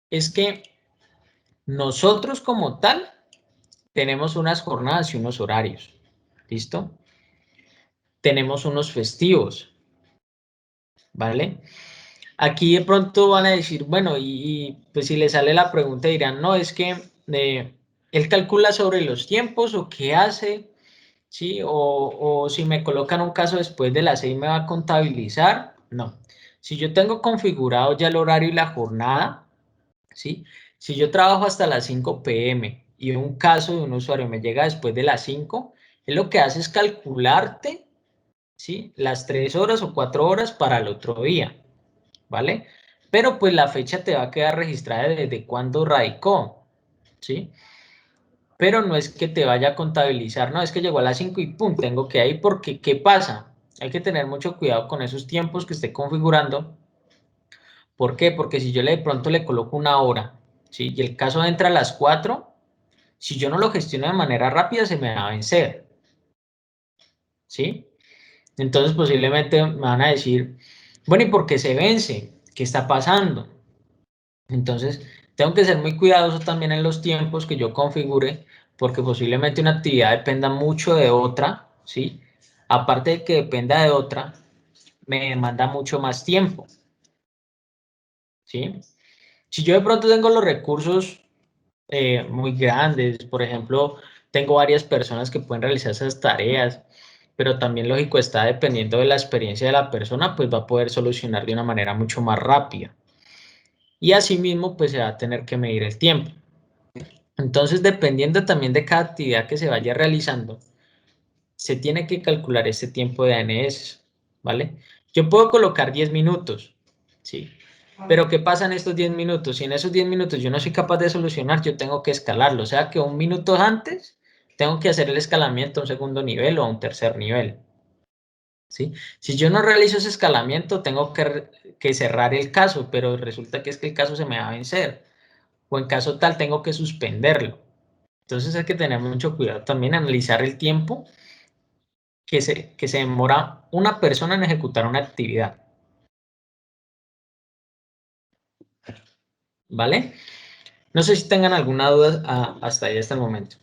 Es que nosotros como tal tenemos unas jornadas y unos horarios, ¿listo? Tenemos unos festivos, ¿vale? Aquí de pronto van a decir, bueno, pues si le sale la pregunta dirán, no, es que él calcula sobre los tiempos o qué hace, ¿sí? O si me colocan un caso después de las 6 me va a contabilizar. No. Si yo tengo configurado ya el horario y la jornada, ¿sí? Si yo trabajo hasta las 5 p.m. y un caso de un usuario me llega después de las 5, él lo que hace es calcularte, ¿sí?, las 3 horas o 4 horas para el otro día, ¿vale? Pero pues la fecha te va a quedar registrada desde cuando radicó, ¿sí? Pero no es que te vaya a contabilizar, no, es que llegó a las 5 y pum, tengo que ir, porque ¿qué pasa? Hay que tener mucho cuidado con esos tiempos que esté configurando. ¿Por qué? Porque si yo de pronto le coloco una hora, ¿sí?, y el caso entra a las 4, si yo no lo gestiono de manera rápida se me va a vencer, ¿sí? Entonces posiblemente me van a decir, bueno, ¿y por qué se vence? ¿Qué está pasando? Entonces tengo que ser muy cuidadoso también en los tiempos que yo configure, porque posiblemente una actividad dependa mucho de otra, ¿sí? Aparte de que dependa de otra, me demanda mucho más tiempo, ¿sí? Si yo de pronto tengo los recursos muy grandes, por ejemplo, tengo varias personas que pueden realizar esas tareas, pero también lógico está dependiendo de la experiencia de la persona, pues va a poder solucionar de una manera mucho más rápida. Y asimismo, pues se va a tener que medir el tiempo. Entonces, dependiendo también de cada actividad que se vaya realizando, se tiene que calcular este tiempo de ANS, ¿vale? Yo puedo colocar 10 minutos, ¿sí? Pero ¿qué pasa en estos 10 minutos? Si en esos 10 minutos yo no soy capaz de solucionar, yo tengo que escalarlo. O sea que un minuto antes tengo que hacer el escalamiento a un segundo nivel o a un tercer nivel, ¿sí? Si yo no realizo ese escalamiento, tengo que cerrar el caso, pero resulta que es que el caso se me va a vencer. O en caso tal, tengo que suspenderlo. Entonces hay que tener mucho cuidado también, analizar el tiempo que se demora una persona en ejecutar una actividad, ¿vale? No sé si tengan alguna duda hasta ahí, hasta el momento.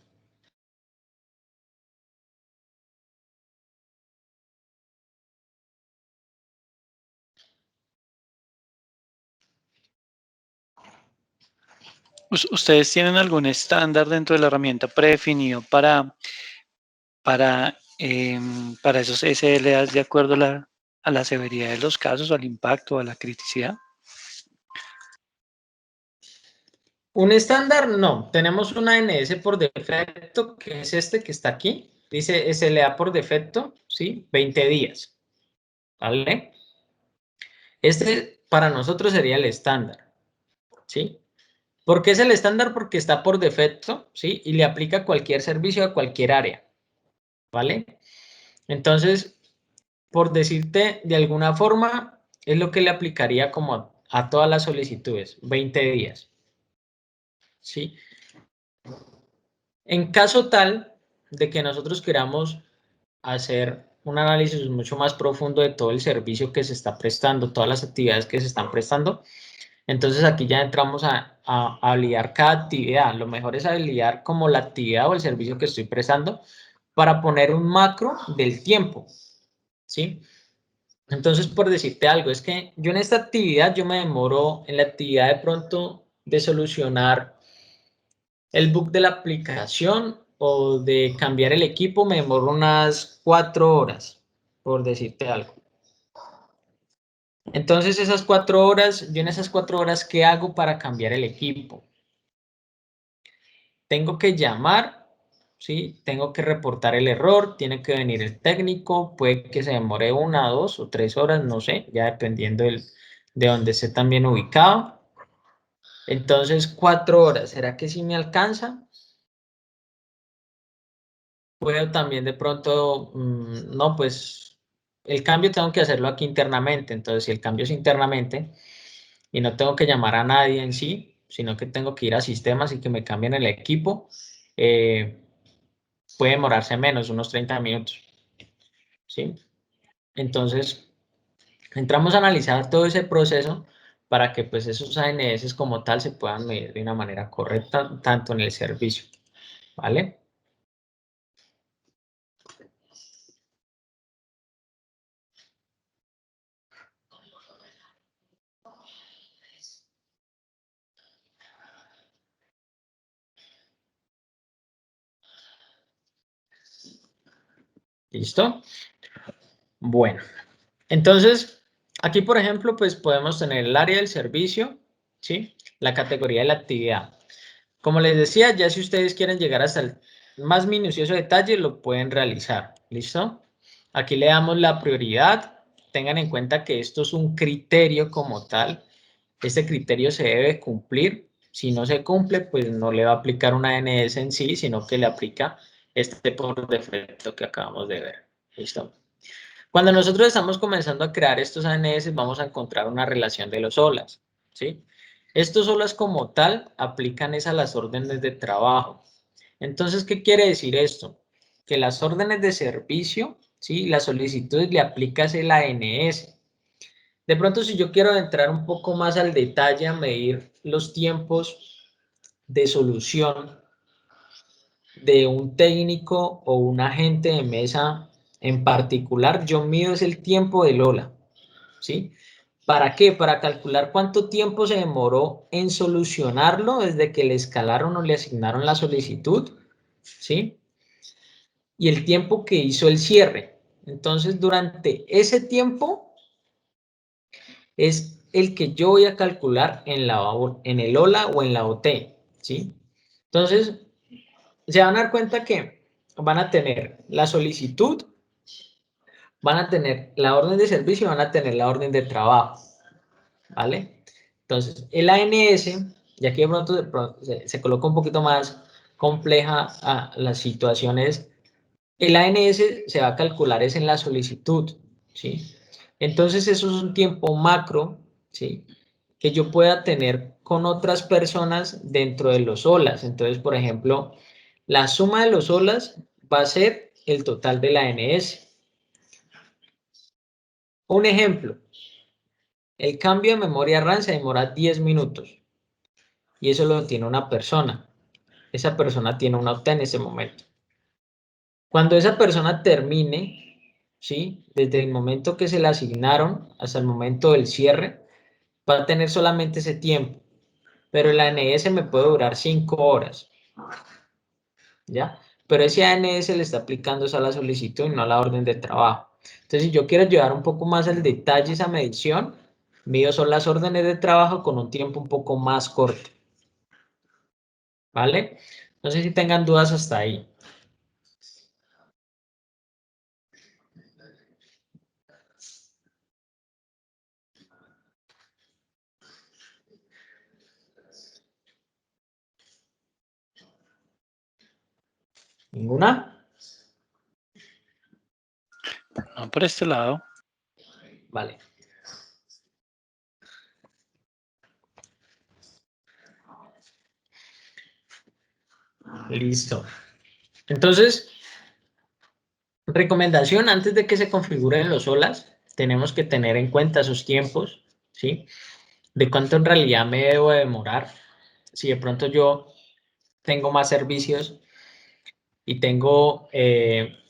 ¿Ustedes tienen algún estándar dentro de la herramienta predefinido para esos SLAs de acuerdo a la severidad de los casos, al impacto, a la criticidad? Un estándar, no. Tenemos una ANS por defecto, que es este que está aquí. Dice SLA por defecto, ¿sí? 20 días, ¿vale? Este para nosotros sería el estándar, ¿sí? ¿Por qué es el estándar? Porque está por defecto, ¿sí? Y le aplica a cualquier servicio, a cualquier área, ¿vale? Entonces, por decirte de alguna forma, es lo que le aplicaría como a todas las solicitudes, 20 días, ¿sí? En caso tal de que nosotros queramos hacer un análisis mucho más profundo de todo el servicio que se está prestando, todas las actividades que se están prestando. Entonces aquí ya entramos a liar cada actividad. Lo mejor es liar como la actividad o el servicio que estoy prestando para poner un macro del tiempo, ¿sí? Entonces, por decirte algo, es que yo en esta actividad, yo me demoro en la actividad de pronto de solucionar el bug de la aplicación o de cambiar el equipo, me demoro unas 4 horas, por decirte algo. Entonces, esas 4 horas, yo en esas 4 horas, ¿qué hago para cambiar el equipo? Tengo que llamar, ¿sí? Tengo que reportar el error, tiene que venir el técnico, puede que se demore 1, 2 o 3 horas, no sé, ya dependiendo de donde esté también ubicado. Entonces, 4 horas, ¿será que sí me alcanza? Puedo también de pronto, no, pues el cambio tengo que hacerlo aquí internamente, entonces si el cambio es internamente y no tengo que llamar a nadie en sí, sino que tengo que ir a sistemas y que me cambien el equipo, eh, puede demorarse menos, unos 30 minutos, ¿sí? Entonces, entramos a analizar todo ese proceso para que pues esos ANS como tal se puedan medir de una manera correcta, tanto en el servicio, ¿vale? ¿Listo? Bueno, entonces, aquí por ejemplo, pues podemos tener el área del servicio, ¿sí? La categoría de la actividad. Como les decía, ya si ustedes quieren llegar hasta el más minucioso detalle, lo pueden realizar, ¿listo? Aquí le damos la prioridad. Tengan en cuenta que esto es un criterio como tal. Este criterio se debe cumplir. Si no se cumple, pues no le va a aplicar una ANS en sí, sino que le aplica este por defecto que acabamos de ver, ¿listo? Cuando nosotros estamos comenzando a crear estos ANS, vamos a encontrar una relación de los OLAs, ¿sí? Estos OLAs como tal aplican es a las órdenes de trabajo. Entonces, ¿qué quiere decir esto? Que las órdenes de servicio, ¿sí? Las solicitudes le aplicas el ANS. De pronto, si yo quiero entrar un poco más al detalle a medir los tiempos de solución de un técnico o un agente de mesa en particular, yo mido es el tiempo del OLA, ¿sí? ¿Para qué? Para calcular cuánto tiempo se demoró en solucionarlo desde que le escalaron o le asignaron la solicitud, ¿sí? Y el tiempo que hizo el cierre. Entonces, durante ese tiempo es el que yo voy a calcular en el OLA o en la OT, ¿sí? Entonces, se van a dar cuenta que van a tener la solicitud, van a tener la orden de servicio y van a tener la orden de trabajo, ¿vale? Entonces, el ANS, ya que de pronto se coloca un poquito más compleja a las situaciones, el ANS se va a calcular es en la solicitud, ¿sí? Entonces, eso es un tiempo macro, ¿sí? Que yo pueda tener con otras personas dentro de los OLAs. Entonces, por ejemplo, la suma de los OLAs va a ser el total de la ANS. Un ejemplo, el cambio de memoria RAM se demora 10 minutos y eso lo tiene una persona. Esa persona tiene una OT en ese momento. Cuando esa persona termine, ¿sí? Desde el momento que se le asignaron hasta el momento del cierre, va a tener solamente ese tiempo, pero el ANS me puede durar 5 horas, ¿ya? Pero ese ANS le está aplicando a la solicitud y no a la orden de trabajo. Entonces, si yo quiero llevar un poco más al detalle esa medición, mío son las órdenes de trabajo con un tiempo un poco más corto, ¿vale? No sé si tengan dudas hasta ahí. ¿Ninguna? No, por este lado. Vale. Listo. Entonces, Recomendación, antes de que se configuren los OLAs, tenemos que tener en cuenta sus tiempos, ¿sí? De cuánto en realidad me debo demorar. Si de pronto yo tengo más servicios y tengo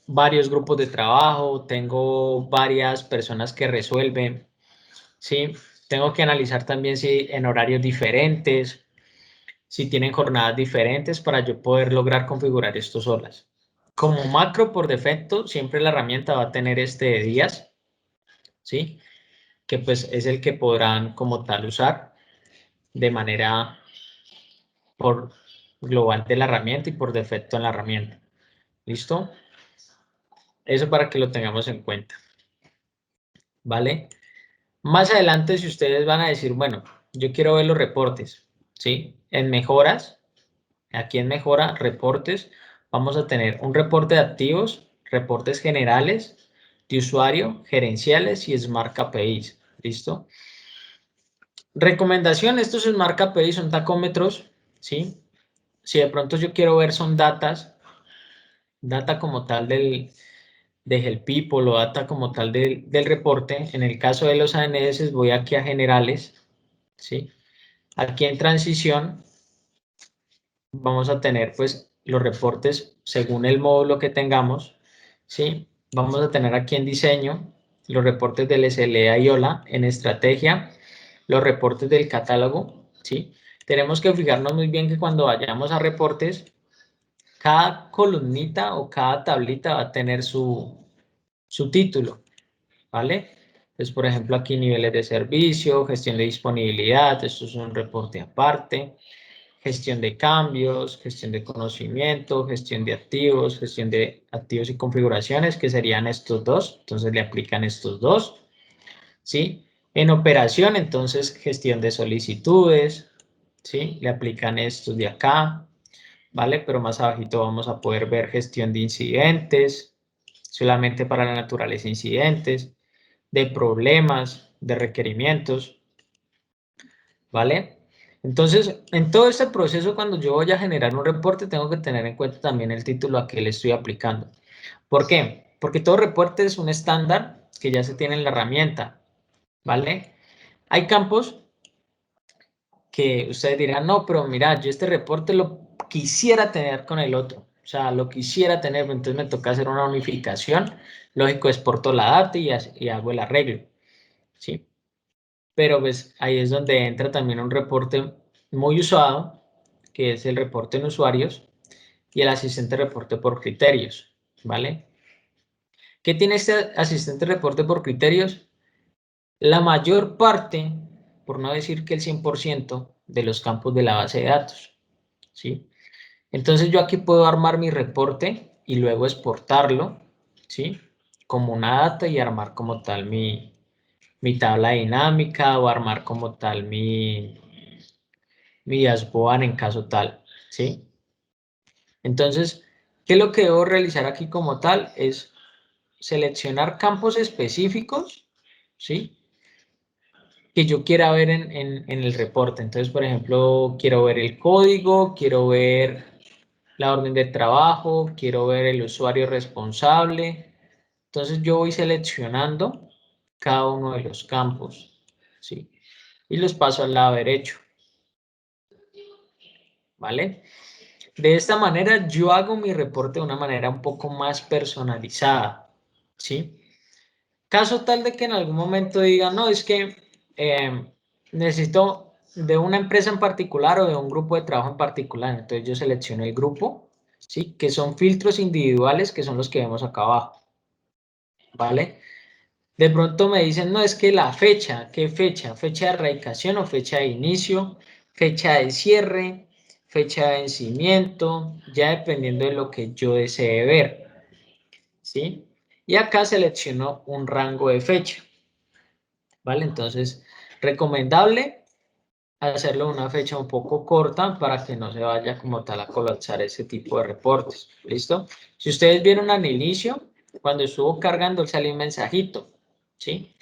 varios grupos de trabajo, tengo varias personas que resuelven, ¿sí? Tengo que analizar también si en horarios diferentes, si tienen jornadas diferentes para yo poder lograr configurar estos OLAs. Como macro, por defecto, siempre la herramienta va a tener este de días, ¿sí? Que pues es el que podrán como tal usar de manera por global de la herramienta y por defecto en la herramienta. ¿Listo? Eso para que lo tengamos en cuenta. ¿Vale? Más adelante, si ustedes van a decir, bueno, yo quiero ver los reportes, ¿sí? En mejoras, aquí en mejora, reportes, vamos a tener un reporte de activos, reportes generales, de usuario, gerenciales y Smart KPIs. ¿Listo? Recomendación, estos Smart KPIs son tacómetros, ¿sí? Si de pronto yo quiero ver son data como tal de Help People o data como tal del reporte, en el caso de los ANS voy aquí a generales, ¿sí? Aquí en transición vamos a tener pues los reportes según el módulo que tengamos, ¿sí? Vamos a tener aquí en diseño los reportes del SLA y OLA, en estrategia, los reportes del catálogo, ¿sí? Tenemos que fijarnos muy bien que cuando vayamos a reportes, cada columnita o cada tablita va a tener su título, ¿vale? Entonces, por ejemplo, aquí niveles de servicio, gestión de disponibilidad, esto es un reporte aparte, gestión de cambios, gestión de conocimiento, gestión de activos y configuraciones, que serían estos dos, entonces le aplican estos dos, ¿sí? En operación, entonces, gestión de solicitudes, ¿sí? Le aplican estos de acá, ¿vale? Pero más abajito vamos a poder ver gestión de incidentes, solamente para la naturaleza incidentes, de problemas, de requerimientos, ¿vale? Entonces, en todo este proceso, cuando yo voy a generar un reporte, tengo que tener en cuenta también el título a que le estoy aplicando. ¿Por qué? Porque todo reporte es un estándar que ya se tiene en la herramienta, ¿vale? Hay campos que ustedes dirán, no, pero mira, yo este reporte lo quisiera tener con el otro. O sea, lo quisiera tener, entonces me toca hacer una unificación. Lógico, exporto la data y hago el arreglo, ¿sí? Pero pues ahí es donde entra también un reporte muy usado, que es el reporte en usuarios y el asistente reporte por criterios, ¿vale? ¿Qué tiene este asistente reporte por criterios? La mayor parte, por no decir que el 100% de los campos de la base de datos, ¿sí? Entonces yo aquí puedo armar mi reporte y luego exportarlo, ¿sí? Como una data y armar como tal mi tabla dinámica o armar como tal mi dashboard en caso tal, ¿sí? Entonces, ¿qué es lo que debo realizar aquí como tal? Es seleccionar campos específicos, ¿sí? Que yo quiera ver en el reporte. Entonces, por ejemplo, quiero ver el código, quiero ver la orden de trabajo, quiero ver el usuario responsable. Entonces, yo voy seleccionando cada uno de los campos, ¿sí? Y los paso al lado derecho, ¿vale? De esta manera yo hago mi reporte de una manera un poco más personalizada, ¿sí? Caso tal de que en algún momento digan, no, es que necesito de una empresa en particular o de un grupo de trabajo en particular, entonces yo selecciono el grupo, ¿sí? Que son filtros individuales, que son los que vemos acá abajo, ¿vale? De pronto me dicen, no, es que la fecha, ¿qué fecha? ¿Fecha de erradicación o fecha de inicio? ¿Fecha de cierre? ¿Fecha de vencimiento? Ya dependiendo de lo que yo desee ver, ¿sí? Y acá selecciono un rango de fecha, ¿vale? Entonces, recomendable hacerlo en una fecha un poco corta para que no se vaya como tal a colapsar ese tipo de reportes, ¿listo? Si ustedes vieron al inicio, cuando estuvo cargando, salió un mensajito, ¿sí?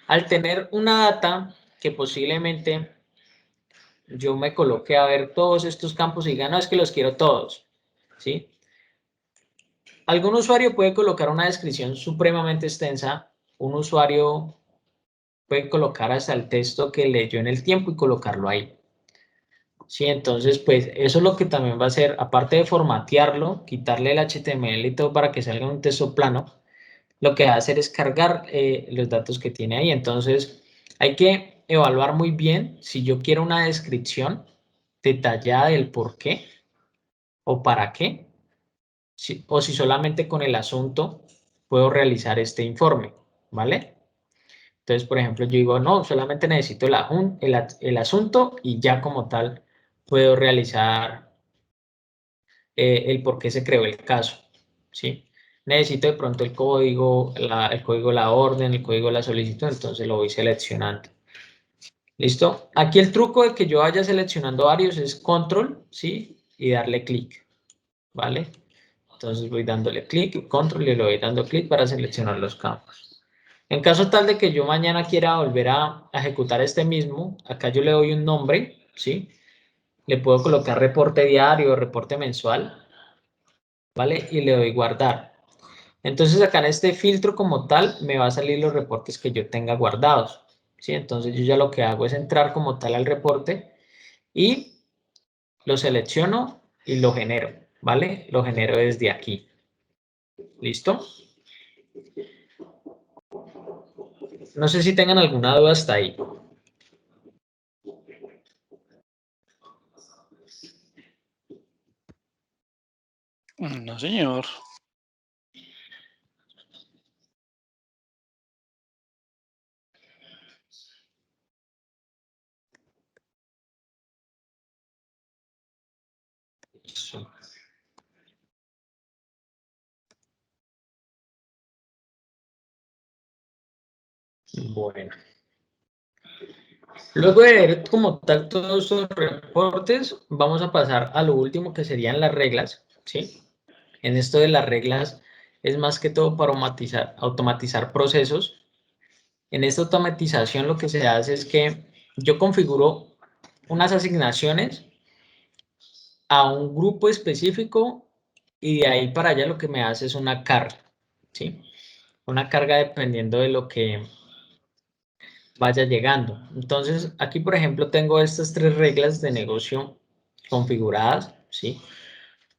Al tener una data que posiblemente yo me coloque a ver todos estos campos y diga, no, es que los quiero todos, ¿sí? algún usuario puede colocar una descripción supremamente extensa, un usuario puede colocar hasta el texto que leyó en el tiempo y colocarlo ahí. Sí, entonces, pues eso es lo que también va a hacer, aparte de formatearlo, quitarle el HTML y todo para que salga un texto plano, lo que va a hacer es cargar los datos que tiene ahí. Entonces, hay que evaluar muy bien si yo quiero una descripción detallada del por qué o para qué, o si solamente con el asunto puedo realizar este informe, ¿vale? Entonces, por ejemplo, yo digo, no, solamente necesito el asunto y ya como tal puedo realizar el por qué se creó el caso, ¿sí? Necesito de pronto el código, el código de la orden, el código de la solicitud, entonces lo voy seleccionando. ¿Listo? Aquí el truco de que yo vaya seleccionando varios es control, ¿sí? Y darle clic, ¿vale? Entonces voy dándole clic, control y le voy dando clic para seleccionar los campos. En caso tal de que yo mañana quiera volver a ejecutar este mismo, acá yo le doy un nombre, ¿sí? Le puedo colocar reporte diario, reporte mensual, ¿vale? Y le doy guardar. Entonces acá en este filtro como tal me va a salir los reportes que yo tenga guardados, ¿sí? Entonces yo ya lo que hago es entrar como tal al reporte y lo selecciono y lo genero, ¿vale? Lo genero desde aquí. ¿Listo? No sé si tengan alguna duda hasta ahí. No, señor. Eso. Bueno. Luego de ver como tal todos estos reportes, vamos a pasar a lo último que serían las reglas, ¿sí? En esto de las reglas es más que todo para automatizar procesos. En esta automatización lo que se hace es que yo configuro unas asignaciones a un grupo específico y de ahí para allá lo que me hace es una carga, ¿sí? Una carga dependiendo de lo que vaya llegando. Entonces, aquí, por ejemplo, tengo estas tres reglas de negocio configuradas, ¿sí?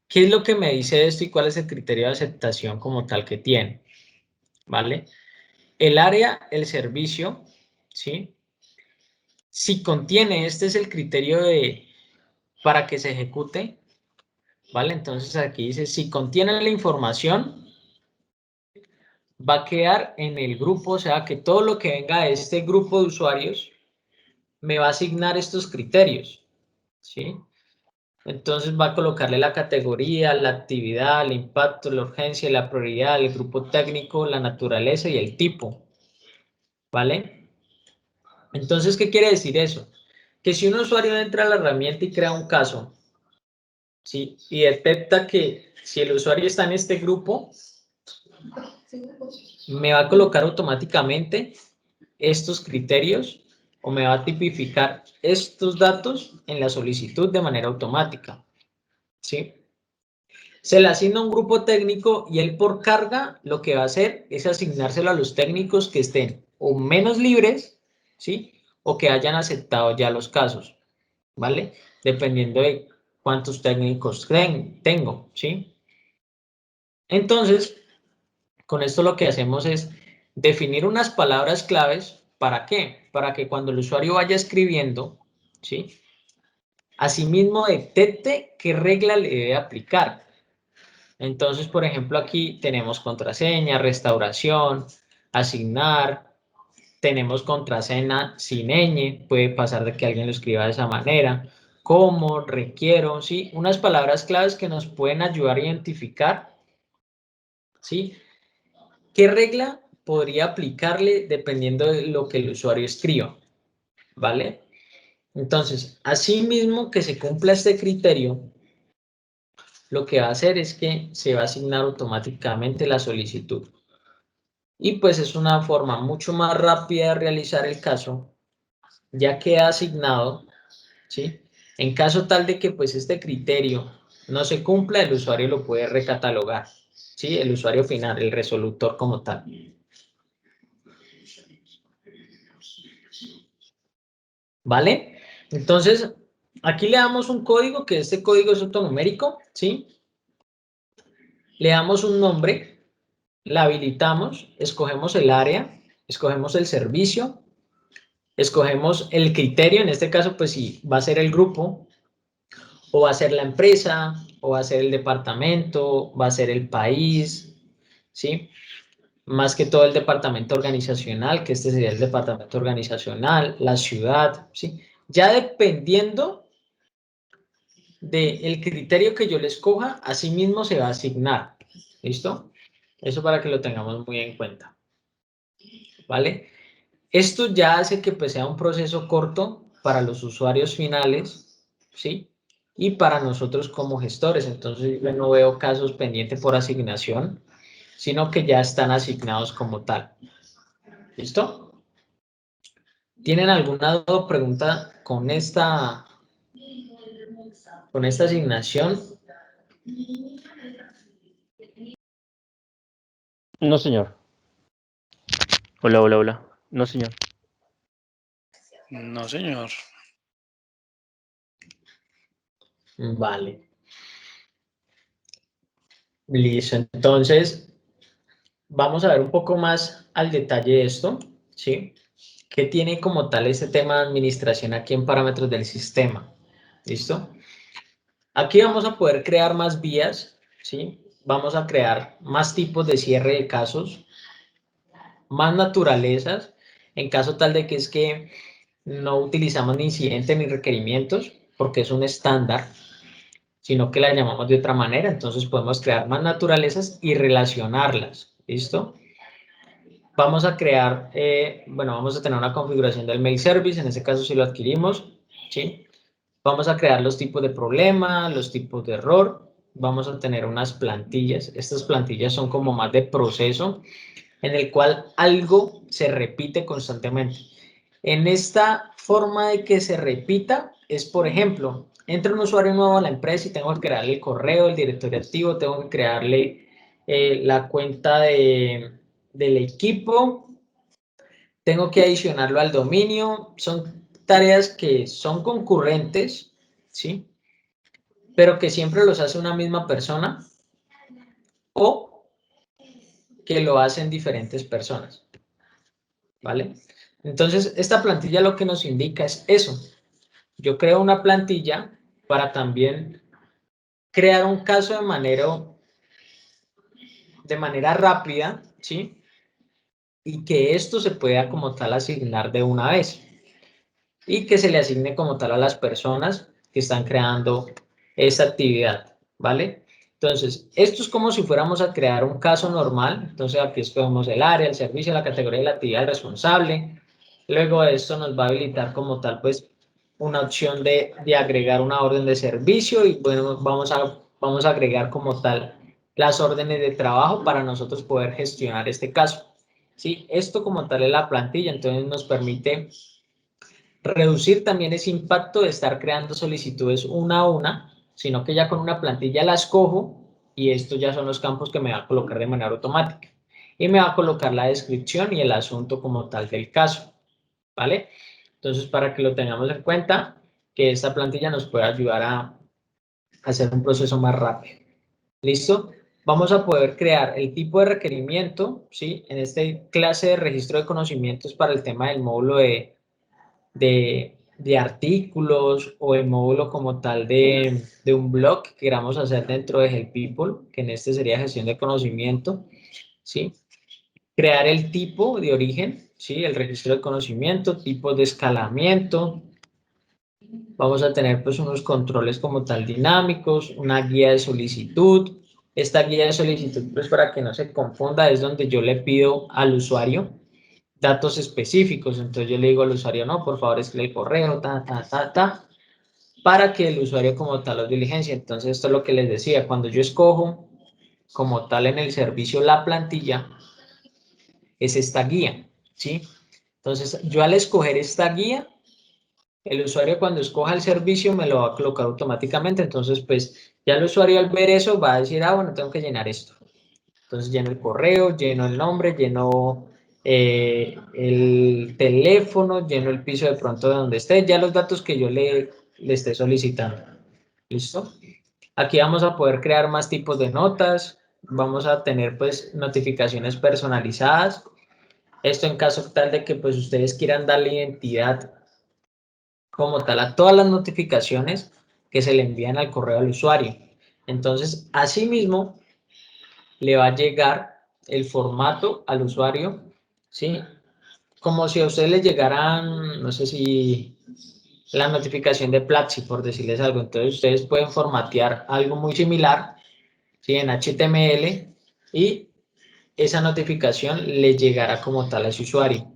¿Qué es lo que me dice esto y cuál es el criterio de aceptación como tal que tiene? ¿Vale? El área, el servicio, ¿sí? Si contiene, este es el criterio para que se ejecute, ¿vale? Entonces aquí dice, si contiene la información, va a quedar en el grupo, o sea, que todo lo que venga de este grupo de usuarios me va a asignar estos criterios, ¿sí? Entonces va a colocarle la categoría, la actividad, el impacto, la urgencia, la prioridad, el grupo técnico, la naturaleza y el tipo, ¿vale? Entonces, ¿qué quiere decir eso? Que si un usuario entra a la herramienta y crea un caso, ¿sí? Y detecta que si el usuario está en este grupo, me va a colocar automáticamente estos criterios o me va a tipificar estos datos en la solicitud de manera automática, ¿sí? Se le asigna un grupo técnico y él por carga lo que va a hacer es asignárselo a los técnicos que estén o menos libres, ¿sí? O que hayan aceptado ya los casos, ¿vale? Dependiendo de cuántos técnicos tengo, ¿sí? Entonces, con esto lo que hacemos es definir unas palabras claves. ¿Para qué? Para que cuando el usuario vaya escribiendo, ¿sí? Asimismo detecte qué regla le debe aplicar. Entonces, por ejemplo, aquí tenemos contraseña, restauración, asignar, tenemos contraseña sin ñ, puede pasar de que alguien lo escriba de esa manera, como, requiero, ¿sí? Unas palabras claves que nos pueden ayudar a identificar, ¿sí? ¿Qué regla podría aplicarle dependiendo de lo que el usuario escriba? ¿Vale? Entonces, asimismo que se cumpla este criterio, lo que va a hacer es que se va a asignar automáticamente la solicitud. Y pues es una forma mucho más rápida de realizar el caso, ya queda asignado, ¿sí? En caso tal de que pues este criterio no se cumpla, el usuario lo puede recatalogar, ¿sí? El usuario final, el resolutor como tal. ¿Vale? Entonces, aquí le damos un código, que este código es autonumérico, ¿sí? Le damos un nombre, la habilitamos, escogemos el área, escogemos el servicio, escogemos el criterio, en este caso, pues si va a ser el grupo, o va a ser la empresa, o va a ser el departamento, va a ser el país, ¿sí? Más que todo el departamento organizacional, que este sería el departamento organizacional, la ciudad, ¿sí? Ya dependiendo del criterio que yo le escoja, así mismo se va a asignar, ¿listo? Eso para que lo tengamos muy en cuenta, ¿vale? Esto ya hace que pues, sea un proceso corto para los usuarios finales, ¿sí? Y para nosotros como gestores. Entonces, yo no veo casos pendientes por asignación, sino que ya están asignados como tal. ¿Listo? ¿Tienen alguna duda o pregunta con esta asignación? No, señor. Hola, hola, hola. No, señor. No, señor. Vale. Listo. Entonces, vamos a ver un poco más al detalle esto, ¿sí? ¿Qué tiene como tal este tema de administración aquí en parámetros del sistema? ¿Listo? Aquí vamos a poder crear más vías, ¿sí? Vamos a crear más tipos de cierre de casos, más naturalezas, en caso tal de que es que no utilizamos ni incidente ni requerimientos, porque es un estándar, sino que la llamamos de otra manera, entonces podemos crear más naturalezas y relacionarlas, ¿listo? Vamos a crear, bueno, vamos a tener una configuración del mail service, en este caso si lo adquirimos, ¿sí? Vamos a crear los tipos de problema, los tipos de error, vamos a tener unas plantillas, estas plantillas son como más de proceso, en el cual algo se repite constantemente. En esta forma de que se repita es, por ejemplo, entra un usuario nuevo a la empresa y tengo que crearle el correo, el directorio activo, tengo que crearle la cuenta del equipo, tengo que adicionarlo al dominio, son tareas que son concurrentes, ¿sí? Pero que siempre los hace una misma persona o que lo hacen diferentes personas, ¿vale? Entonces, esta plantilla lo que nos indica es eso. Yo creo una plantilla para también crear un caso de manera rápida, ¿sí? Y que esto se pueda como tal asignar de una vez. Y que se le asigne como tal a las personas que están creando esa actividad, ¿vale? Entonces, esto es como si fuéramos a crear un caso normal. Entonces, aquí escogemos el área, el servicio, la categoría de la actividad, el responsable. Luego esto nos va a habilitar como tal, pues, una opción de agregar una orden de servicio y, bueno, vamos a agregar como tal las órdenes de trabajo para nosotros poder gestionar este caso. ¿Sí? Esto como tal es la plantilla, entonces nos permite reducir también ese impacto de estar creando solicitudes una a una, sino que ya con una plantilla las cojo y estos ya son los campos que me va a colocar de manera automática. Y me va a colocar la descripción y el asunto como tal del caso, ¿vale? Entonces, para que lo tengamos en cuenta, que esta plantilla nos puede ayudar a hacer un proceso más rápido. ¿Listo? Vamos a poder crear el tipo de requerimiento, ¿sí? En este clase de registro de conocimientos para el tema del módulo de artículos o el módulo como tal de un blog que queramos hacer dentro de Help People, que en este sería gestión de conocimiento, ¿sí? Crear el tipo de origen, ¿sí? El registro de conocimiento, tipos de escalamiento. Vamos a tener pues unos controles como tal dinámicos, una guía de solicitud. Esta guía de solicitud, pues para que no se confunda, es donde yo le pido al usuario datos específicos. Entonces yo le digo al usuario, no, por favor escribe el correo, para que el usuario como tal lo diligencia. Entonces esto es lo que les decía, cuando yo escojo como tal en el servicio la plantilla, es esta guía, ¿sí? Entonces yo al escoger esta guía, el usuario cuando escoja el servicio me lo va a colocar automáticamente. Entonces pues ya el usuario al ver eso va a decir, ah, bueno, tengo que llenar esto. Entonces lleno el correo, lleno el nombre, lleno el teléfono, lleno el piso de pronto de donde esté, ya los datos que yo le esté solicitando. ¿Listo? Aquí vamos a poder crear más tipos de notas, vamos a tener pues notificaciones personalizadas. Esto en caso tal de que pues ustedes quieran darle identidad como tal a todas las notificaciones que se le envían al correo al usuario. Entonces, asimismo, le va a llegar el formato al usuario, ¿sí? Como si a ustedes les llegaran, no sé si la notificación de Platzi, por decirles algo. Entonces, ustedes pueden formatear algo muy similar, ¿sí? En HTML y esa notificación le llegará como tal a ese usuario.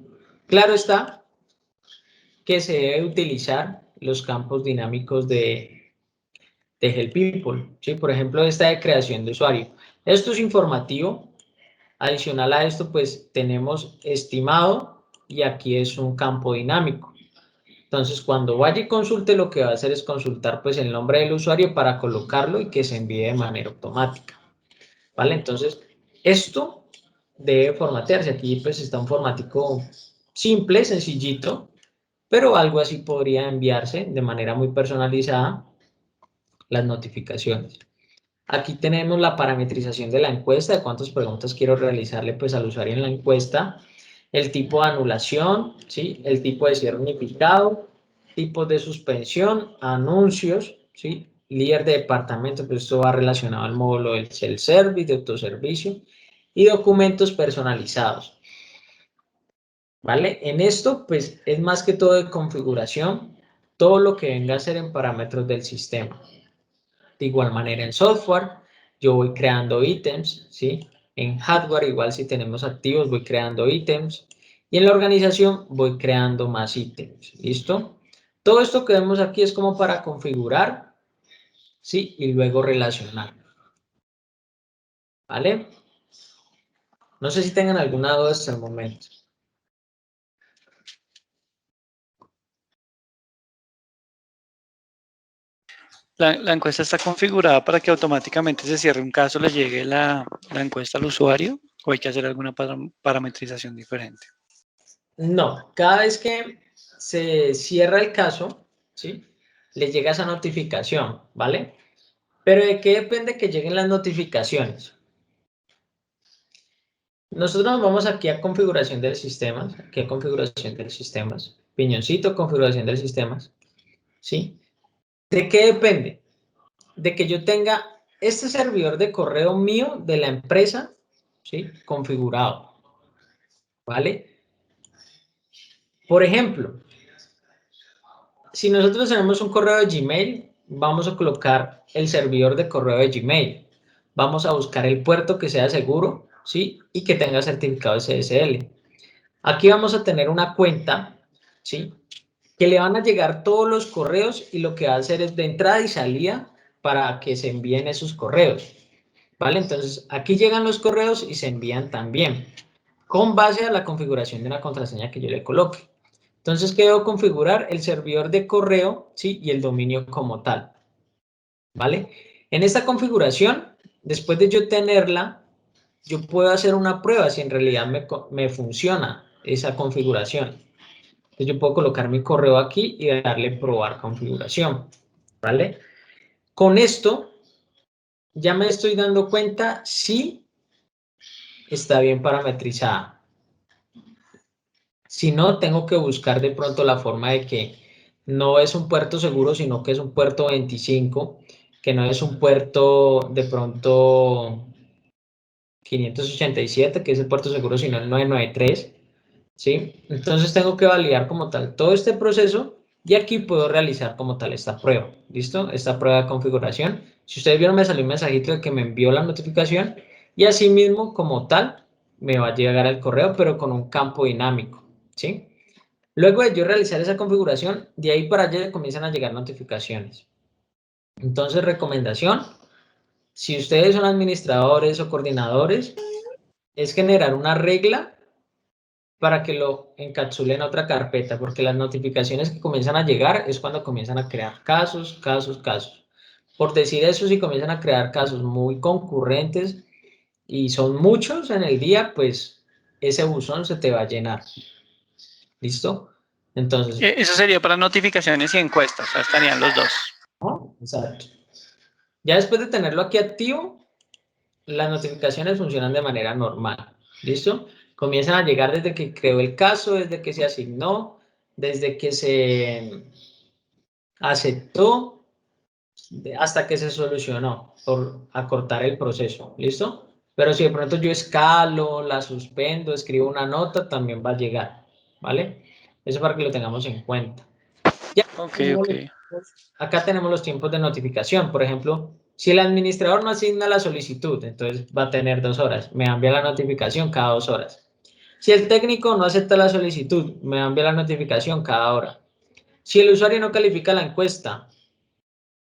Claro está que se debe utilizar los campos dinámicos de Help People, ¿sí? Por ejemplo, esta de creación de usuario. Esto es informativo. Adicional a esto, pues tenemos estimado y aquí es un campo dinámico. Entonces, cuando vaya y consulte, lo que va a hacer es consultar pues el nombre del usuario para colocarlo y que se envíe de manera automática. ¿Vale? Entonces, esto debe formatearse. Aquí pues está un formático simple, sencillito, pero algo así podría enviarse de manera muy personalizada las notificaciones. Aquí tenemos la parametrización de la encuesta, de cuántas preguntas quiero realizarle pues al usuario en la encuesta, el tipo de anulación, ¿sí? El tipo de cierre unificado, tipos de suspensión, anuncios, ¿sí? Líder de departamento, pues esto va relacionado al módulo del self-service, de autoservicio, y documentos personalizados. ¿Vale? En esto, pues, es más que todo de configuración, todo lo que venga a ser en parámetros del sistema. De igual manera en software, yo voy creando ítems, ¿sí? En hardware, igual si tenemos activos, voy creando ítems. Y en la organización, voy creando más ítems, ¿listo? Todo esto que vemos aquí es como para configurar, ¿sí? Y luego relacionar, ¿vale? No sé si tengan alguna duda hasta el momento. La encuesta está configurada para que automáticamente se cierre un caso, le llegue la encuesta al usuario, o hay que hacer alguna parametrización diferente. No, cada vez que se cierra el caso, ¿sí? Le llega esa notificación, ¿vale? Pero ¿de qué depende que lleguen las notificaciones? Nosotros nos vamos aquí a configuración del sistemas, aquí a configuración del sistemas, piñoncito, configuración del sistemas, ¿sí? ¿De qué depende? De que yo tenga este servidor de correo mío de la empresa, ¿sí? Configurado, ¿vale? Por ejemplo, si nosotros tenemos un correo de Gmail, vamos a colocar el servidor de correo de Gmail. Vamos a buscar el puerto que sea seguro, ¿sí? Y que tenga certificado SSL. Aquí vamos a tener una cuenta, ¿sí? Que le van a llegar todos los correos y lo que va a hacer es de entrada y salida para que se envíen esos correos, ¿vale? Entonces, aquí llegan los correos y se envían también, con base a la configuración de una contraseña que yo le coloque. Entonces, ¿qué debo configurar? El servidor de correo, ¿sí? Y el dominio como tal, ¿vale? En esta configuración, después de yo tenerla, yo puedo hacer una prueba si en realidad me funciona esa configuración. Entonces yo puedo colocar mi correo aquí y darle probar configuración, ¿vale? Con esto ya me estoy dando cuenta si está bien parametrizada. Si no, tengo que buscar de pronto la forma de que no es un puerto seguro, sino que es un puerto 25, que no es un puerto de pronto 587, que es el puerto seguro, sino el 993, ¿sí? Entonces tengo que validar como tal todo este proceso y aquí puedo realizar como tal esta prueba, ¿listo? Esta prueba de configuración. Si ustedes vieron, me salió un mensajito de que me envió la notificación y así mismo como tal me va a llegar el correo, pero con un campo dinámico, ¿sí? Luego de yo realizar esa configuración, de ahí para allá comienzan a llegar notificaciones. Entonces, recomendación, si ustedes son administradores o coordinadores, es generar una regla para que lo encapsule en otra carpeta, porque las notificaciones que comienzan a llegar es cuando comienzan a crear casos. Por decir eso, si comienzan a crear casos muy concurrentes y son muchos en el día, pues ese buzón se te va a llenar. ¿Listo? Entonces, Eso sería para notificaciones y encuestas, o sea, estarían los dos. exacto. Ya después de tenerlo aquí activo, las notificaciones funcionan de manera normal. ¿Listo? Comienzan a llegar desde que creó el caso, desde que se asignó, desde que se aceptó, hasta que se solucionó, por acortar el proceso. ¿Listo? Pero si de pronto yo escalo, la suspendo, escribo una nota, también va a llegar. ¿Vale? Eso para que lo tengamos en cuenta. Ya, Ok, ok. acá tenemos los tiempos de notificación. Por ejemplo, si el administrador no asigna la solicitud, entonces va a tener 2 horas. Me envía la notificación cada 2 horas. Si el técnico no acepta la solicitud, me envía la notificación cada hora. Si el usuario no califica la encuesta,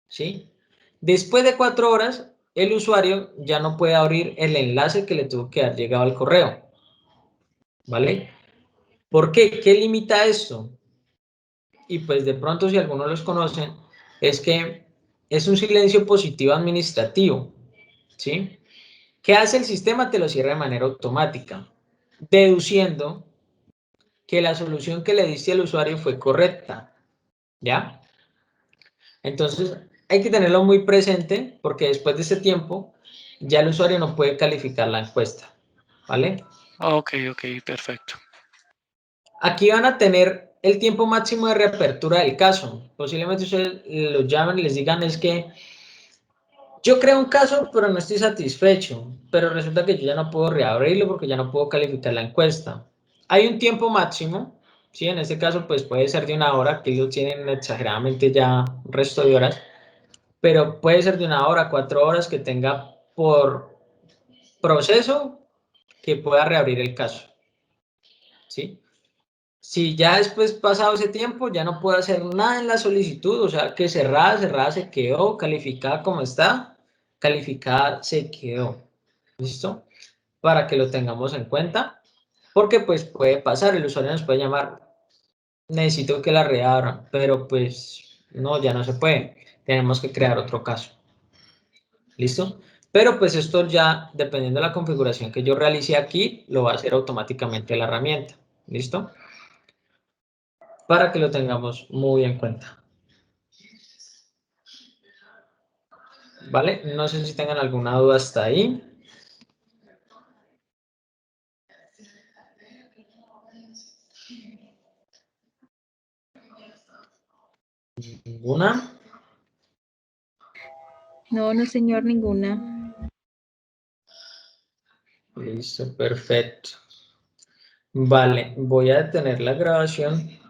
¿sí? Después de 4 horas, el usuario ya no puede abrir el enlace que le tuvo que haber llegado al correo. ¿Vale? ¿Por qué? ¿Qué limita esto? Y pues de pronto si algunos los conocen, es que es un silencio positivo administrativo, ¿sí? ¿Qué hace el sistema? Te lo cierra de manera automática, deduciendo que la solución que le diste al usuario fue correcta, ¿ya? Entonces hay que tenerlo muy presente porque después de ese tiempo ya el usuario no puede calificar la encuesta, ¿vale? Ok, ok, perfecto. Aquí van a tener el tiempo máximo de reapertura del caso. Posiblemente ustedes los llamen y les digan es que yo creo un caso, pero no estoy satisfecho, pero resulta que yo ya no puedo reabrirlo porque ya no puedo calificar la encuesta. Hay un tiempo máximo, ¿sí? En este caso, pues puede ser de 1 hora, que ellos tienen exageradamente ya un resto de horas, pero puede ser de 1 hora, 4 horas que tenga por proceso que pueda reabrir el caso, ¿sí? Si ya después pasado ese tiempo ya no puedo hacer nada en la solicitud, o sea que cerrada se quedó, calificada como está, calificada se quedó. ¿Listo? Para que lo tengamos en cuenta, porque pues puede pasar, el usuario nos puede llamar, necesito que la reabran, pero pues no, ya no se puede, tenemos que crear otro caso. ¿Listo? Pero pues esto ya, dependiendo de la configuración que yo realice aquí, lo va a hacer automáticamente la herramienta. ¿Listo? Para que lo tengamos muy en cuenta. ¿Vale? No sé si tengan alguna duda hasta ahí. ¿Ninguna? No, no señor, ninguna. Listo, perfecto. Vale, voy a detener la grabación.